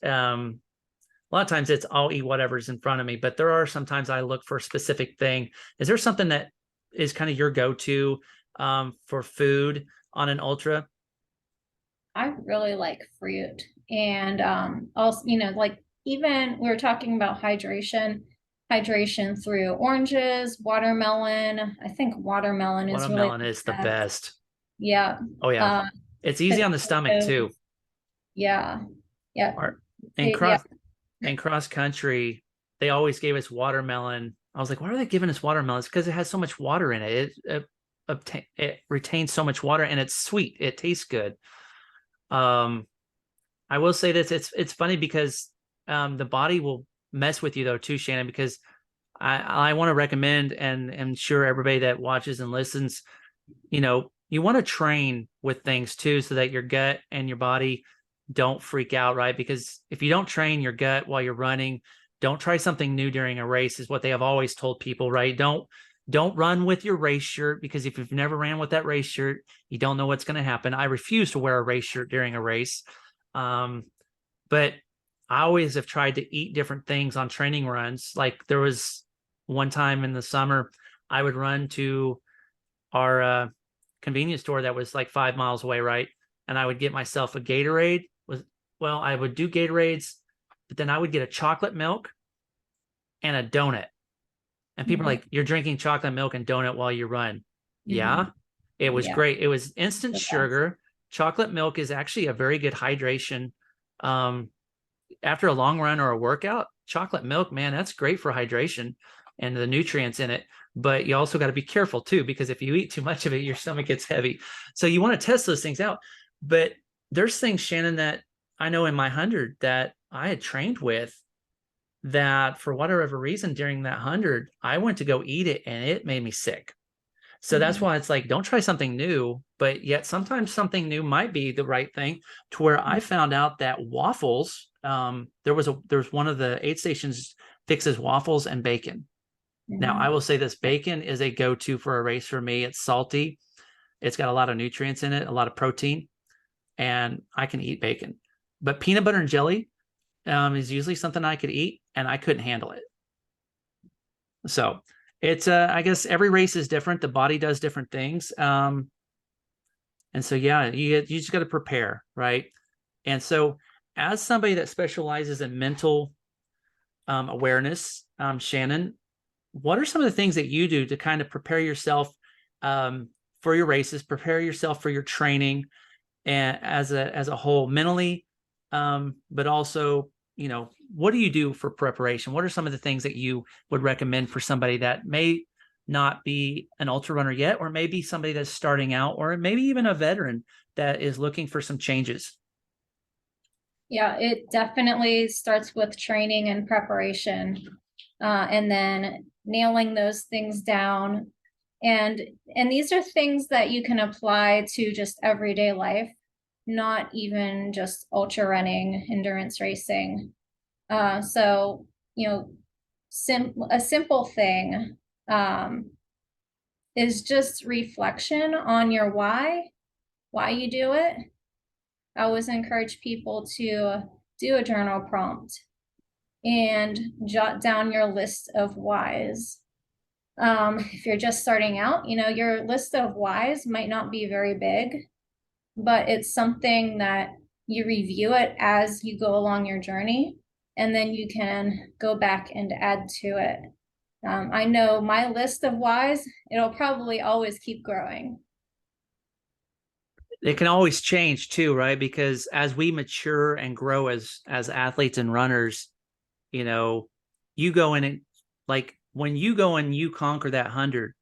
A lot of times it's I'll eat whatever's in front of me, but there are sometimes I look for a specific thing. Is there something that is kind of your go-to for food on an ultra? I really like fruit, and also like even we were talking about hydration through oranges, watermelon. I think watermelon is really Watermelon is the the best. best. Yeah. Oh yeah, uh it's easy on the stomach potatoes. too. Yeah. Yeah. Our, and Yeah. cross country, they always gave us watermelon. I was like, why are they giving us watermelon? It's because it has so much water in it. It retains so much water, and it's sweet. It tastes good. Um, I will say this: it's funny because the body will mess with you though too, Shannon. Because I want to recommend, and I'm sure everybody that watches and listens, you want to train with things too, so that your gut and your body don't freak out, right? Because if you don't train your gut while you're running, don't try something new during a race, is what they have always told people, right? Don't run with your race shirt, because if you've never ran with that race shirt, you don't know what's going to happen. I refuse to wear a race shirt during a race. Um, but I always have tried to eat different things on training runs. Like there was one time in the summer, I would run to our convenience store that was like 5 miles away, right? And I would get myself a Gatorade. I would do Gatorades, but then I would get a chocolate milk and a donut. And people are Hmm. like, "You're drinking chocolate milk and donut while you run." Yeah, Hmm. it was Yeah, great. It was instant the best. sugar. Chocolate milk is actually a very good hydration. Um, After a long run or a workout, chocolate milk, man, that's great for hydration and the nutrients in it. But you also got to be careful too, because if you eat too much of it, your stomach gets heavy. So you want to test those things out. But there's things, Shannon, that I know in my 100 that I had trained with that for whatever reason during that 100, I went to go eat it and it made me sick. So that's Hmm. why it's like, don't try something new, but yet sometimes something new might be the right thing. To where I found out that waffles, there's one of the aid stations fixes waffles and bacon. Now I Hmm. will say this: bacon is a go-to for a race for me. It's salty, it's got a lot of nutrients in it, a lot of protein, and I can eat bacon. But peanut butter and jelly is usually something I could eat, and I couldn't handle it. So it's I guess every race is different. The body does different things. And so yeah, you just got to prepare, right? And so as somebody that specializes in mental awareness, Shannon, what are some of the things that you do to kind of prepare yourself um, for your races, prepare yourself for your training, and as a whole, mentally, but also, what do you do for preparation? What are some of the things that you would recommend for somebody that may not be an ultra runner yet, or maybe somebody that's starting out, or maybe even a veteran that is looking for some changes? Yeah, it definitely starts with training and preparation, and then nailing those things down. And and these are things that you can apply to just everyday life, not even just ultra running, endurance racing. So, you know, a simple thing um, is just reflection on your why you do it. I always encourage people to do a journal prompt and jot down your list of whys. If you're just starting out, your list of whys might not be very big, but it's something that you review it as you go along your journey, and then you can go back and add to it. I know my list of whys, it'll probably always keep growing. It can always change too, right? Because as we mature and grow as athletes and runners, you know, you go in and like when you go and you conquer that 100,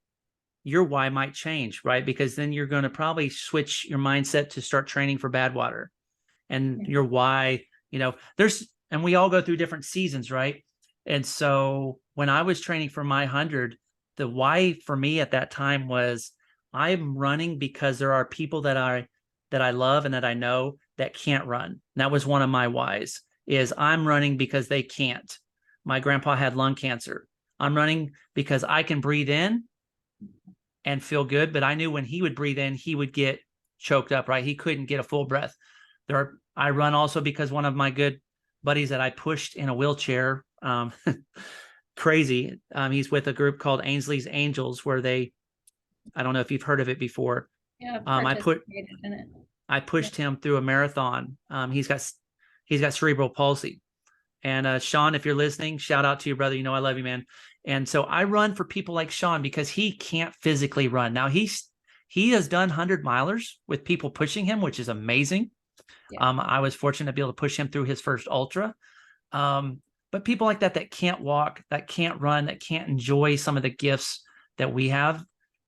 your why might change, right? Because then you're going to probably switch your mindset to start training for Badwater, and your why, and we all go through different seasons, right? And so when I was training for my 100, the why for me at that time was I'm running because there are people that I love and that I know that can't run. And that was one of my whys, is I'm running because they can't. My grandpa had lung cancer. I'm running because I can breathe in and feel good, but I knew when he would breathe in, he would get choked up, right? He couldn't get a full breath. I run also because one of my good buddies that I pushed in a wheelchair, crazy. He's with a group called Ainsley's Angels, where I don't know if you've heard of it before. Yeah, I've Um, I put, participated in it. I Yeah. pushed him through a marathon. He's got cerebral palsy. And Sean, if you're listening, shout out to your brother. I love you, man. And so I run for people like Sean because he can't physically run. Now he has done 100 milers with people pushing him, which is amazing. Yeah. I was fortunate to be able to push him through his first ultra. Um, but people like that can't walk, that can't run, that can't enjoy some of the gifts that we have.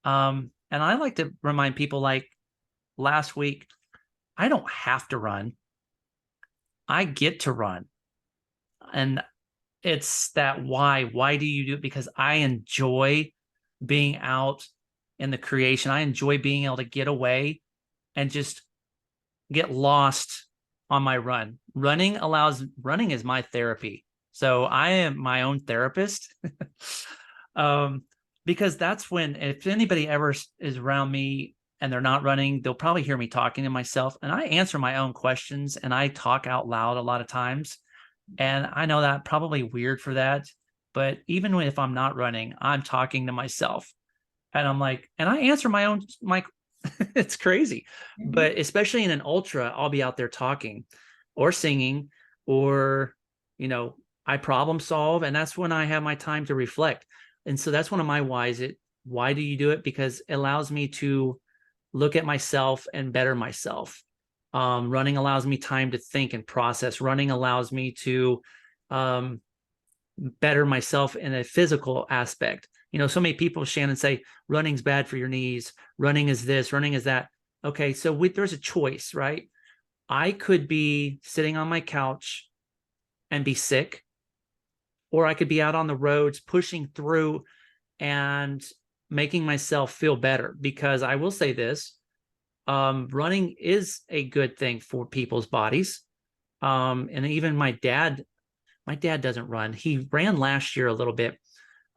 And I like to remind people, like last week, I don't have to run. I get to run. And it's that why. Why do you do it? Because I enjoy being out in the creation. I enjoy being able to get away and just get lost on my run. Running is my therapy. So I am my own therapist. um, because that's when, if anybody ever is around me and they're not running, they'll probably hear me talking to myself, and I answer my own questions and I talk out loud a lot of times. And I know that probably weird for that, but even if I'm not running, I'm talking to myself, and I'm like, and I answer my It's crazy. Mhm. But especially in an ultra, I'll be out there talking or singing or, you know, I problem solve. And that's when I have my time to reflect. And so that's one of my whys. Why do you do it? Because it allows me to look at myself and better myself. Running allows me time to think and process. Running allows me to um, better myself in a physical aspect. You know, so many people, Shannon, say running's bad for your knees, running is this, running is that. Okay, so there's a choice, right? I could be sitting on my couch and be sick, or I could be out on the roads pushing through and making myself feel better. Because I will say this, running is a good thing for people's bodies. And even my dad doesn't run. He ran last year a little bit.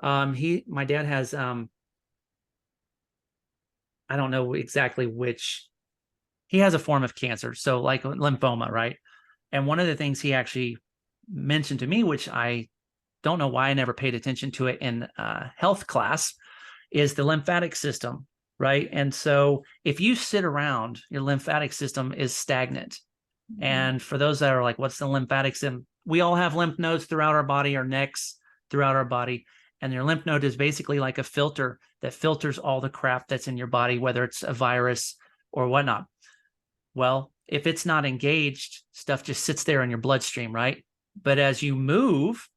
My dad has, I don't know exactly which, he has a form of cancer. So like lymphoma, right? And one of the things he actually mentioned to me, which I don't know why I never paid attention to it in health class, is the lymphatic system, right? And so if you sit around, your lymphatic system is stagnant. Mhm. And for those that are like, what's the lymphatic system? We all have lymph nodes throughout our body, our necks throughout our body. And your lymph node is basically like a filter that filters all the crap that's in your body, whether it's a virus or whatnot. Well, if it's not engaged, stuff just sits there in your bloodstream, right? But as you move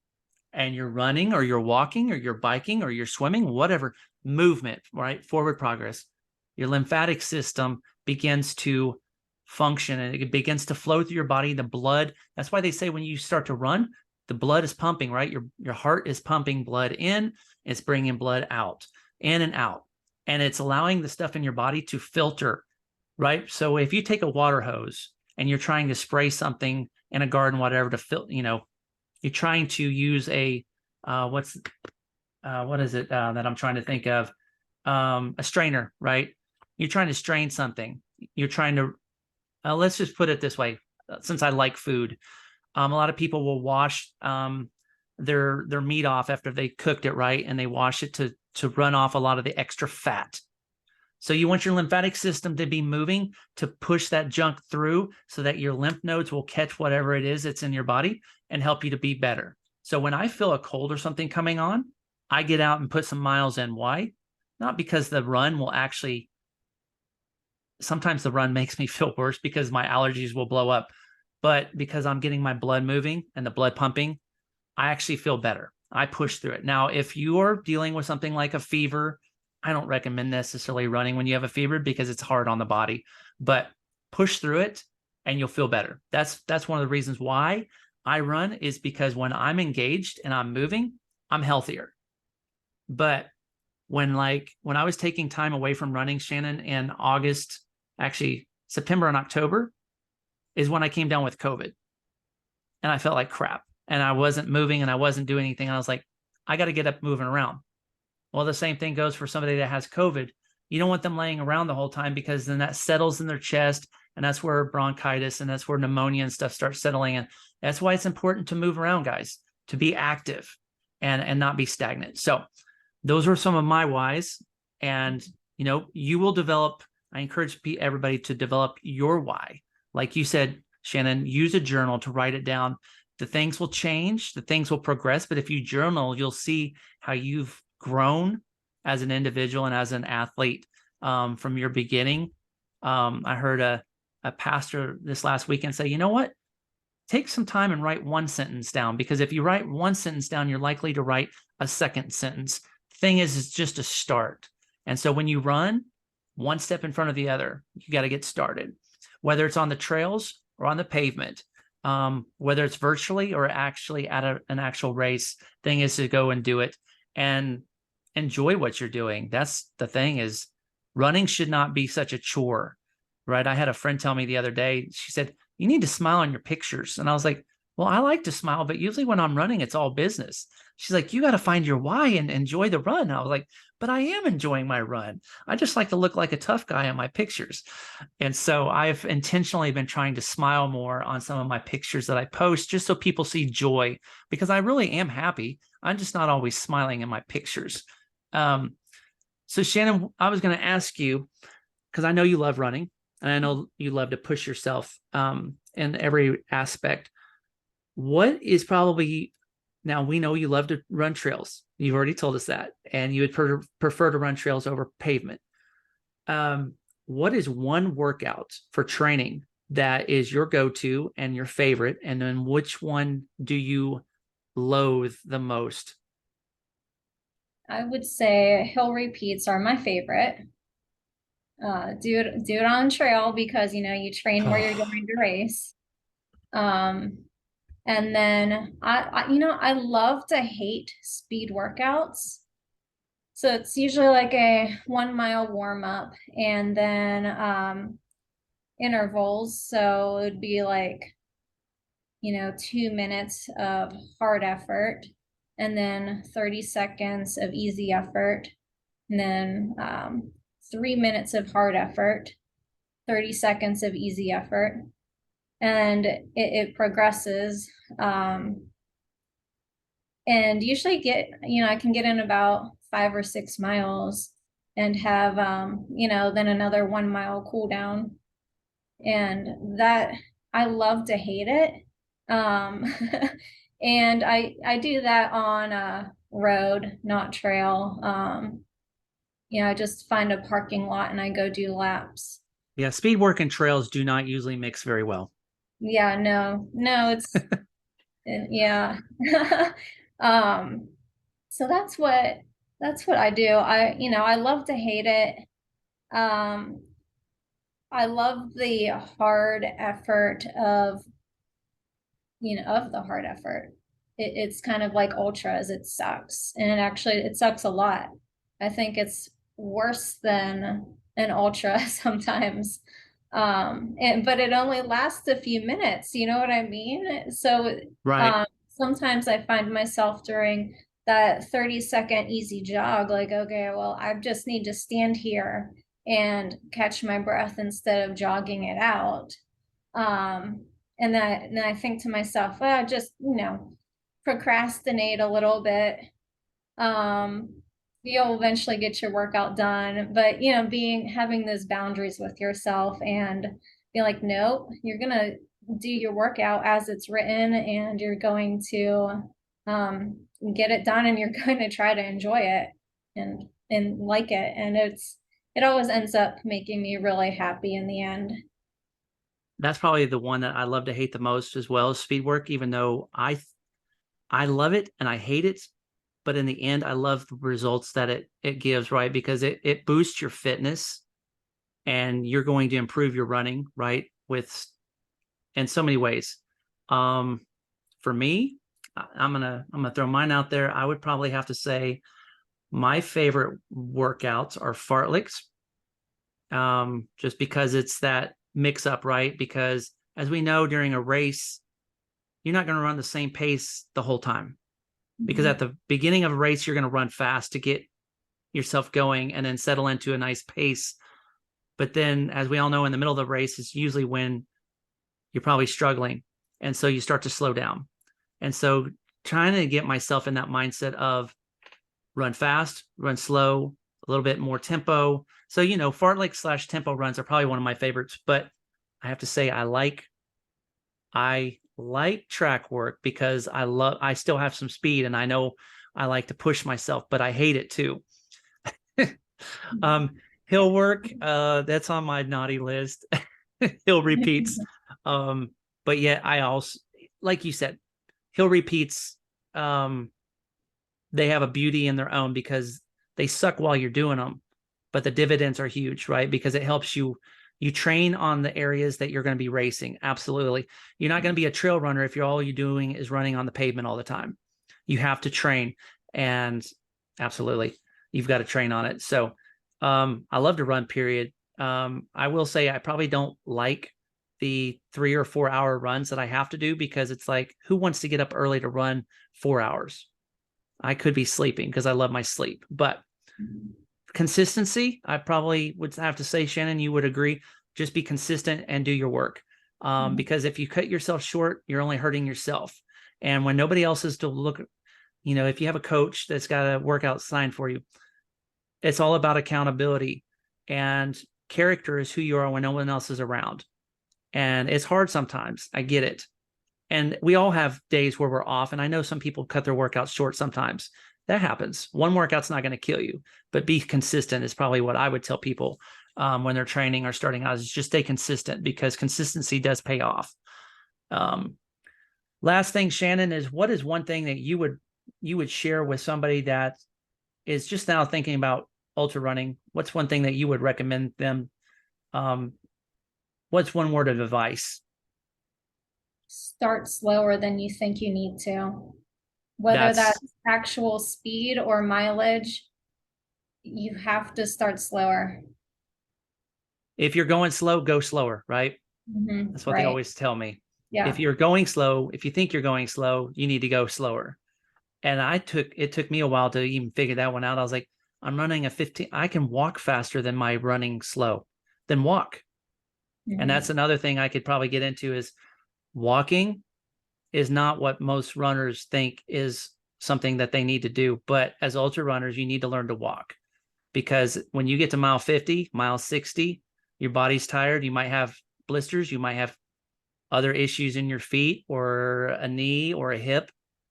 and you're running or you're walking or you're biking or you're swimming, whatever movement, right? Forward progress, your lymphatic system begins to function and it begins to flow through your body. The blood, that's why they say when you start to run, the blood is pumping, right? Your heart is pumping blood in, it's bringing blood out, in and out. And it's allowing the stuff in your body to filter, right? So if you take a water hose and you're trying to spray something in a garden, whatever, to fill, you're trying to use a what is it that I'm trying to think of? A strainer, right? You're trying to strain something. You're trying to let's just put it this way. Since I like food, a lot of people will wash their meat off after they cooked it, right, and they wash it to run off a lot of the extra fat. So you want your lymphatic system to be moving to push that junk through so that your lymph nodes will catch whatever it is that's in your body and help you to be better. So when I feel a cold or something coming on, I get out and put some miles in. Why? Not because the run will actually, sometimes the run makes me feel worse because my allergies will blow up, but because I'm getting my blood moving and the blood pumping, I actually feel better. I push through it. Now, if you're dealing with something like a fever, I don't recommend necessarily running when you have a fever because it's hard on the body, but push through it and you'll feel better. That's one of the reasons why I run, is because when I'm engaged and I'm moving, I'm healthier. But when I was taking time away from running, Shannon, in August, actually September and October is when I came down with COVID and I felt like crap and I wasn't moving and I wasn't doing anything. I was like, I got to get up moving around. Well, the same thing goes for somebody that has COVID. You don't want them laying around the whole time because then that settles in their chest and that's where bronchitis and that's where pneumonia and stuff starts settling in. That's why it's important to move around, guys, to be active and not be stagnant. So those are some of my whys. And, you will develop, I encourage everybody to develop your why. Like you said, Shannon, use a journal to write it down. The things will change, the things will progress. But if you journal, you'll see how you've grown as an individual and as an athlete from your beginning. I heard a pastor this last weekend say, you know what? Take some time and write one sentence down, because if you write one sentence down, you're likely to write a second sentence. Thing is, it's just a start. And so when you run, one step in front of the other, you got to get started, whether it's on the trails or on the pavement, whether it's virtually or actually at an actual race. Thing is to go and do it and enjoy what you're doing. That's the thing, is running should not be such a chore, right? I had a friend tell me the other day, she said, you need to smile on your pictures. And I was like, well, I like to smile, but usually when I'm running, it's all business. She's like, you got to find your why and enjoy the run. I was like, but I am enjoying my run. I just like to look like a tough guy on my pictures. And so I've intentionally been trying to smile more on some of my pictures that I post, just so people see joy, because I really am happy. I'm just not always smiling in my pictures. So Shannon, I was going to ask you, because I know you love running and I know you love to push yourself in every aspect. What is probably, now we know you love to run trails. You've already told us that, and you would prefer to run trails over pavement. What is one workout for training that is your go-to and your favorite? And then which one do you loathe the most? I would say hill repeats are my favorite. Do it on trail because you train where you're going to race. Um, and then I love to hate speed workouts. So it's usually like a 1 mile warm up and then intervals. So it'd be like 2 minutes of hard effort and then 30 seconds of easy effort and then 3 minutes of hard effort, 30 seconds of easy effort. And it progresses. And usually I can get in about 5 or 6 miles and have, then another 1 mile cool down. And that I love to hate it. And I do that on a road, not trail. I just find a parking lot and I go do laps. Yeah, speed work and trails do not usually mix very well. Yeah, no, yeah. Um, so that's what I do. I love to hate it. Um, I love the hard effort of the hard effort. It's kind of like ultras. It sucks. And actually it sucks a lot. I think it's worse than an ultra sometimes. But it only lasts a few minutes, you know what I mean? So Right. sometimes I find myself during that 30-second easy jog, like, okay, well, I just need to stand here and catch my breath instead of jogging it out. Um, and then I think to myself, well, just, procrastinate a little bit. Um, you'll eventually get your workout done, but having those boundaries with yourself and be like, nope, you're gonna do your workout as it's written and you're going to get it done and you're going to try to enjoy it and like it. And it always ends up making me really happy in the end. That's probably the one that I love to hate the most as well as speed work, even though I love it and I hate it. But in the end, I love the results that it gives, right? Because it boosts your fitness and you're going to improve your running, right? With in so many ways. For me, I'm gonna throw mine out there. I would probably have to say my favorite workouts are fartleks. Just because it's that mix up, right? Because as we know, during a race, you're not going to run the same pace the whole time. Because at the beginning of a race, you're going to run fast to get yourself going and then settle into a nice pace. But then, as we all know, in the middle of the race is usually when you're probably struggling. And so you start to slow down. And so trying to get myself in that mindset of run fast, run slow, a little bit more tempo. So, fartlek / tempo runs are probably one of my favorites, but I have to say I like track work because I still have some speed and I know I like to push myself, but I hate it too. Hill work, that's on my naughty list. Hill repeats. But yet I also, like you said, hill repeats, they have a beauty in their own because they suck while you're doing them, but the dividends are huge, right? Because it helps you train on the areas that you're going to be racing. Absolutely. You're not going to be a trail runner if all you're doing is running on the pavement all the time. You have to train, and absolutely, you've got to train on it. So I love to run, period. I will say I probably don't like the 3 or 4 hour runs that I have to do because it's like, who wants to get up early to run 4 hours? I could be sleeping because I love my sleep, but consistency, I probably would have to say, Shannon, you would agree, just be consistent and do your work. Because if you cut yourself short, you're only hurting yourself. And when nobody else is to look, if you have a coach that's got a workout signed for you, it's all about accountability. And character is who you are when no one else is around. And it's hard sometimes. I get it. And we all have days where we're off. And I know some people cut their workouts short sometimes. That happens. One workout's not going to kill you, but be consistent is probably what I would tell people when they're training or starting out, is just stay consistent, because consistency does pay off. Last thing, Shannon, is what is one thing that you would share with somebody that is just now thinking about ultra running? What's one thing that you would recommend them? What's one word of advice? Start slower than you think you need to. Whether that's actual speed or mileage, you have to start slower. If you're going slow, go slower, right? That's what they Right. always tell me. Yeah. If you're going slow, if you think you're going slow, you need to go slower. And it took me a while to even figure that one out. I was like, I'm running a 15, I can walk faster than my running slow, then walk. And that's another thing I could probably get into, is walking is not what most runners think is something that they need to do. But as ultra runners, you need to learn to walk, because when you get to mile 50, mile 60, your body's tired. You might have blisters. You might have other issues in your feet or a knee or a hip.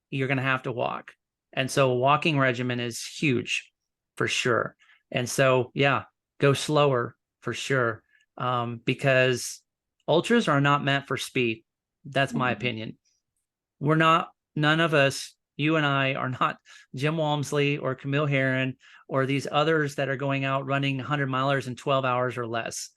You're going to have to walk. And so a walking regimen is huge for sure. And so, yeah, go slower for sure. Because ultras are not meant for speed. That's my opinion. None of us, you and I, are not Jim Walmsley or Camille Herron or these others that are going out running 100 milers in 12 hours or less.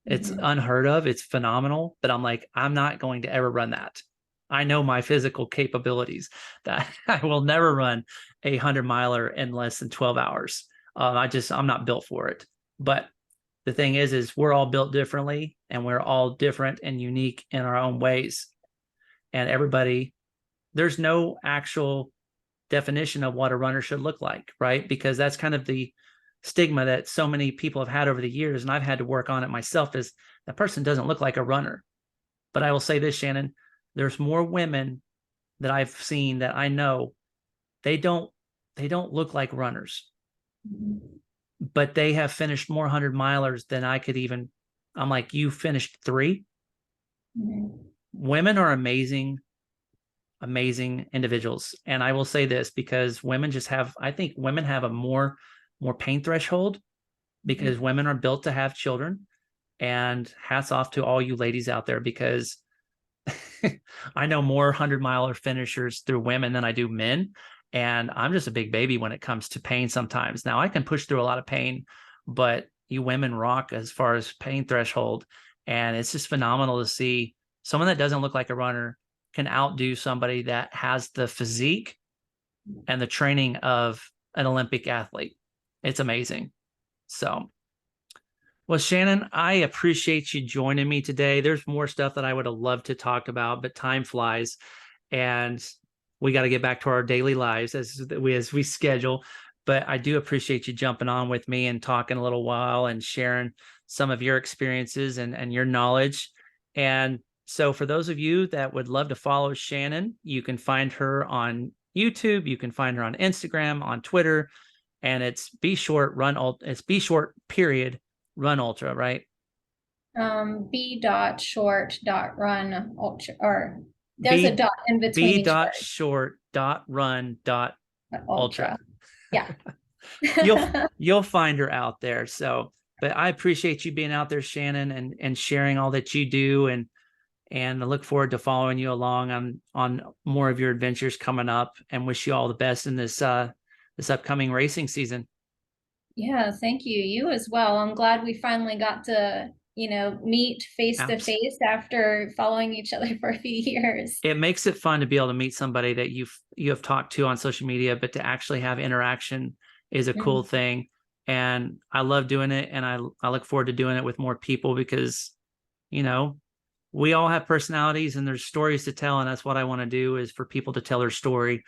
It's unheard of. It's phenomenal. But I'm like, I'm not going to ever run that. I know my physical capabilities, that I will never run a 100 miler in less than 12 hours. I'm not built for it. But the thing is we're all built differently, and we're all different and unique in our own ways. And there's no actual definition of what a runner should look like, right? Because that's kind of the stigma that so many people have had over the years, and I've had to work on it myself, is that person doesn't look like a runner. But I will say this, Shannon, there's more women that I've seen that I know, they don't look like runners, but they have finished more 100 milers than I could even. I'm like, you finished 3. Women are amazing individuals. And I will say this, because I think women have a more pain threshold, because women are built to have children. And hats off to all you ladies out there, because I know more 100-miler finishers through women than I do men. And I'm just a big baby when it comes to pain sometimes. Now I can push through a lot of pain, but you women rock as far as pain threshold. And it's just phenomenal to see someone that doesn't look like a runner can outdo somebody that has the physique and the training of an Olympic athlete. It's amazing. So, well, Shannon, I appreciate you joining me today. There's more stuff that I would have loved to talk about, but time flies, and we got to get back to our daily lives as we schedule. But I do appreciate you jumping on with me and talking a little while and sharing some of your experiences and your knowledge. And so for those of you that would love to follow Shannon, you can find her on YouTube. You can find her on Instagram, on Twitter, and it's Be Short Run Ultra. It's Be Short period Run Ultra, right? B.short.run ultra, or there's a dot in between. B.short.run.ultra. Yeah. You'll find her out there. So, but I appreciate you being out there, Shannon, and sharing all that you do, and I look forward to following you along on more of your adventures coming up, and wish you all the best in this upcoming racing season. Yeah, thank you. You as well. I'm glad we finally got to, meet face to face after following each other for a few years. It makes it fun to be able to meet somebody that you have talked to on social media, but to actually have interaction is a cool thing. And I love doing it, and I look forward to doing it with more people, because, we all have personalities and there's stories to tell. And that's what I want to do, is for people to tell their story,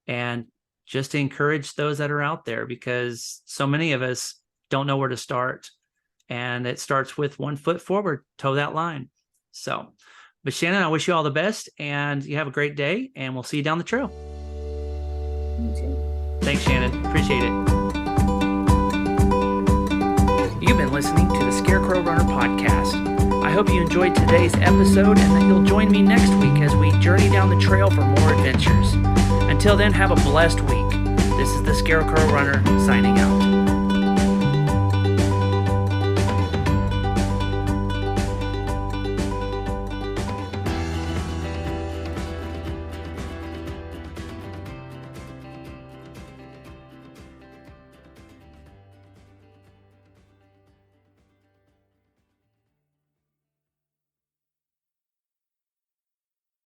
and just to encourage those that are out there, because so many of us don't know where to start. And it starts with one foot forward, toe that line. So, but Shannon, I wish you all the best, and you have a great day, and we'll see you down the trail. You too. Thanks, Shannon. Appreciate it. You've been listening listening to the Scarecrow Runner podcast. I hope you enjoyed today's episode and that you'll join me next week as we journey down the trail for more adventures. Until then, have a blessed week. This is the Scarecrow Runner signing out.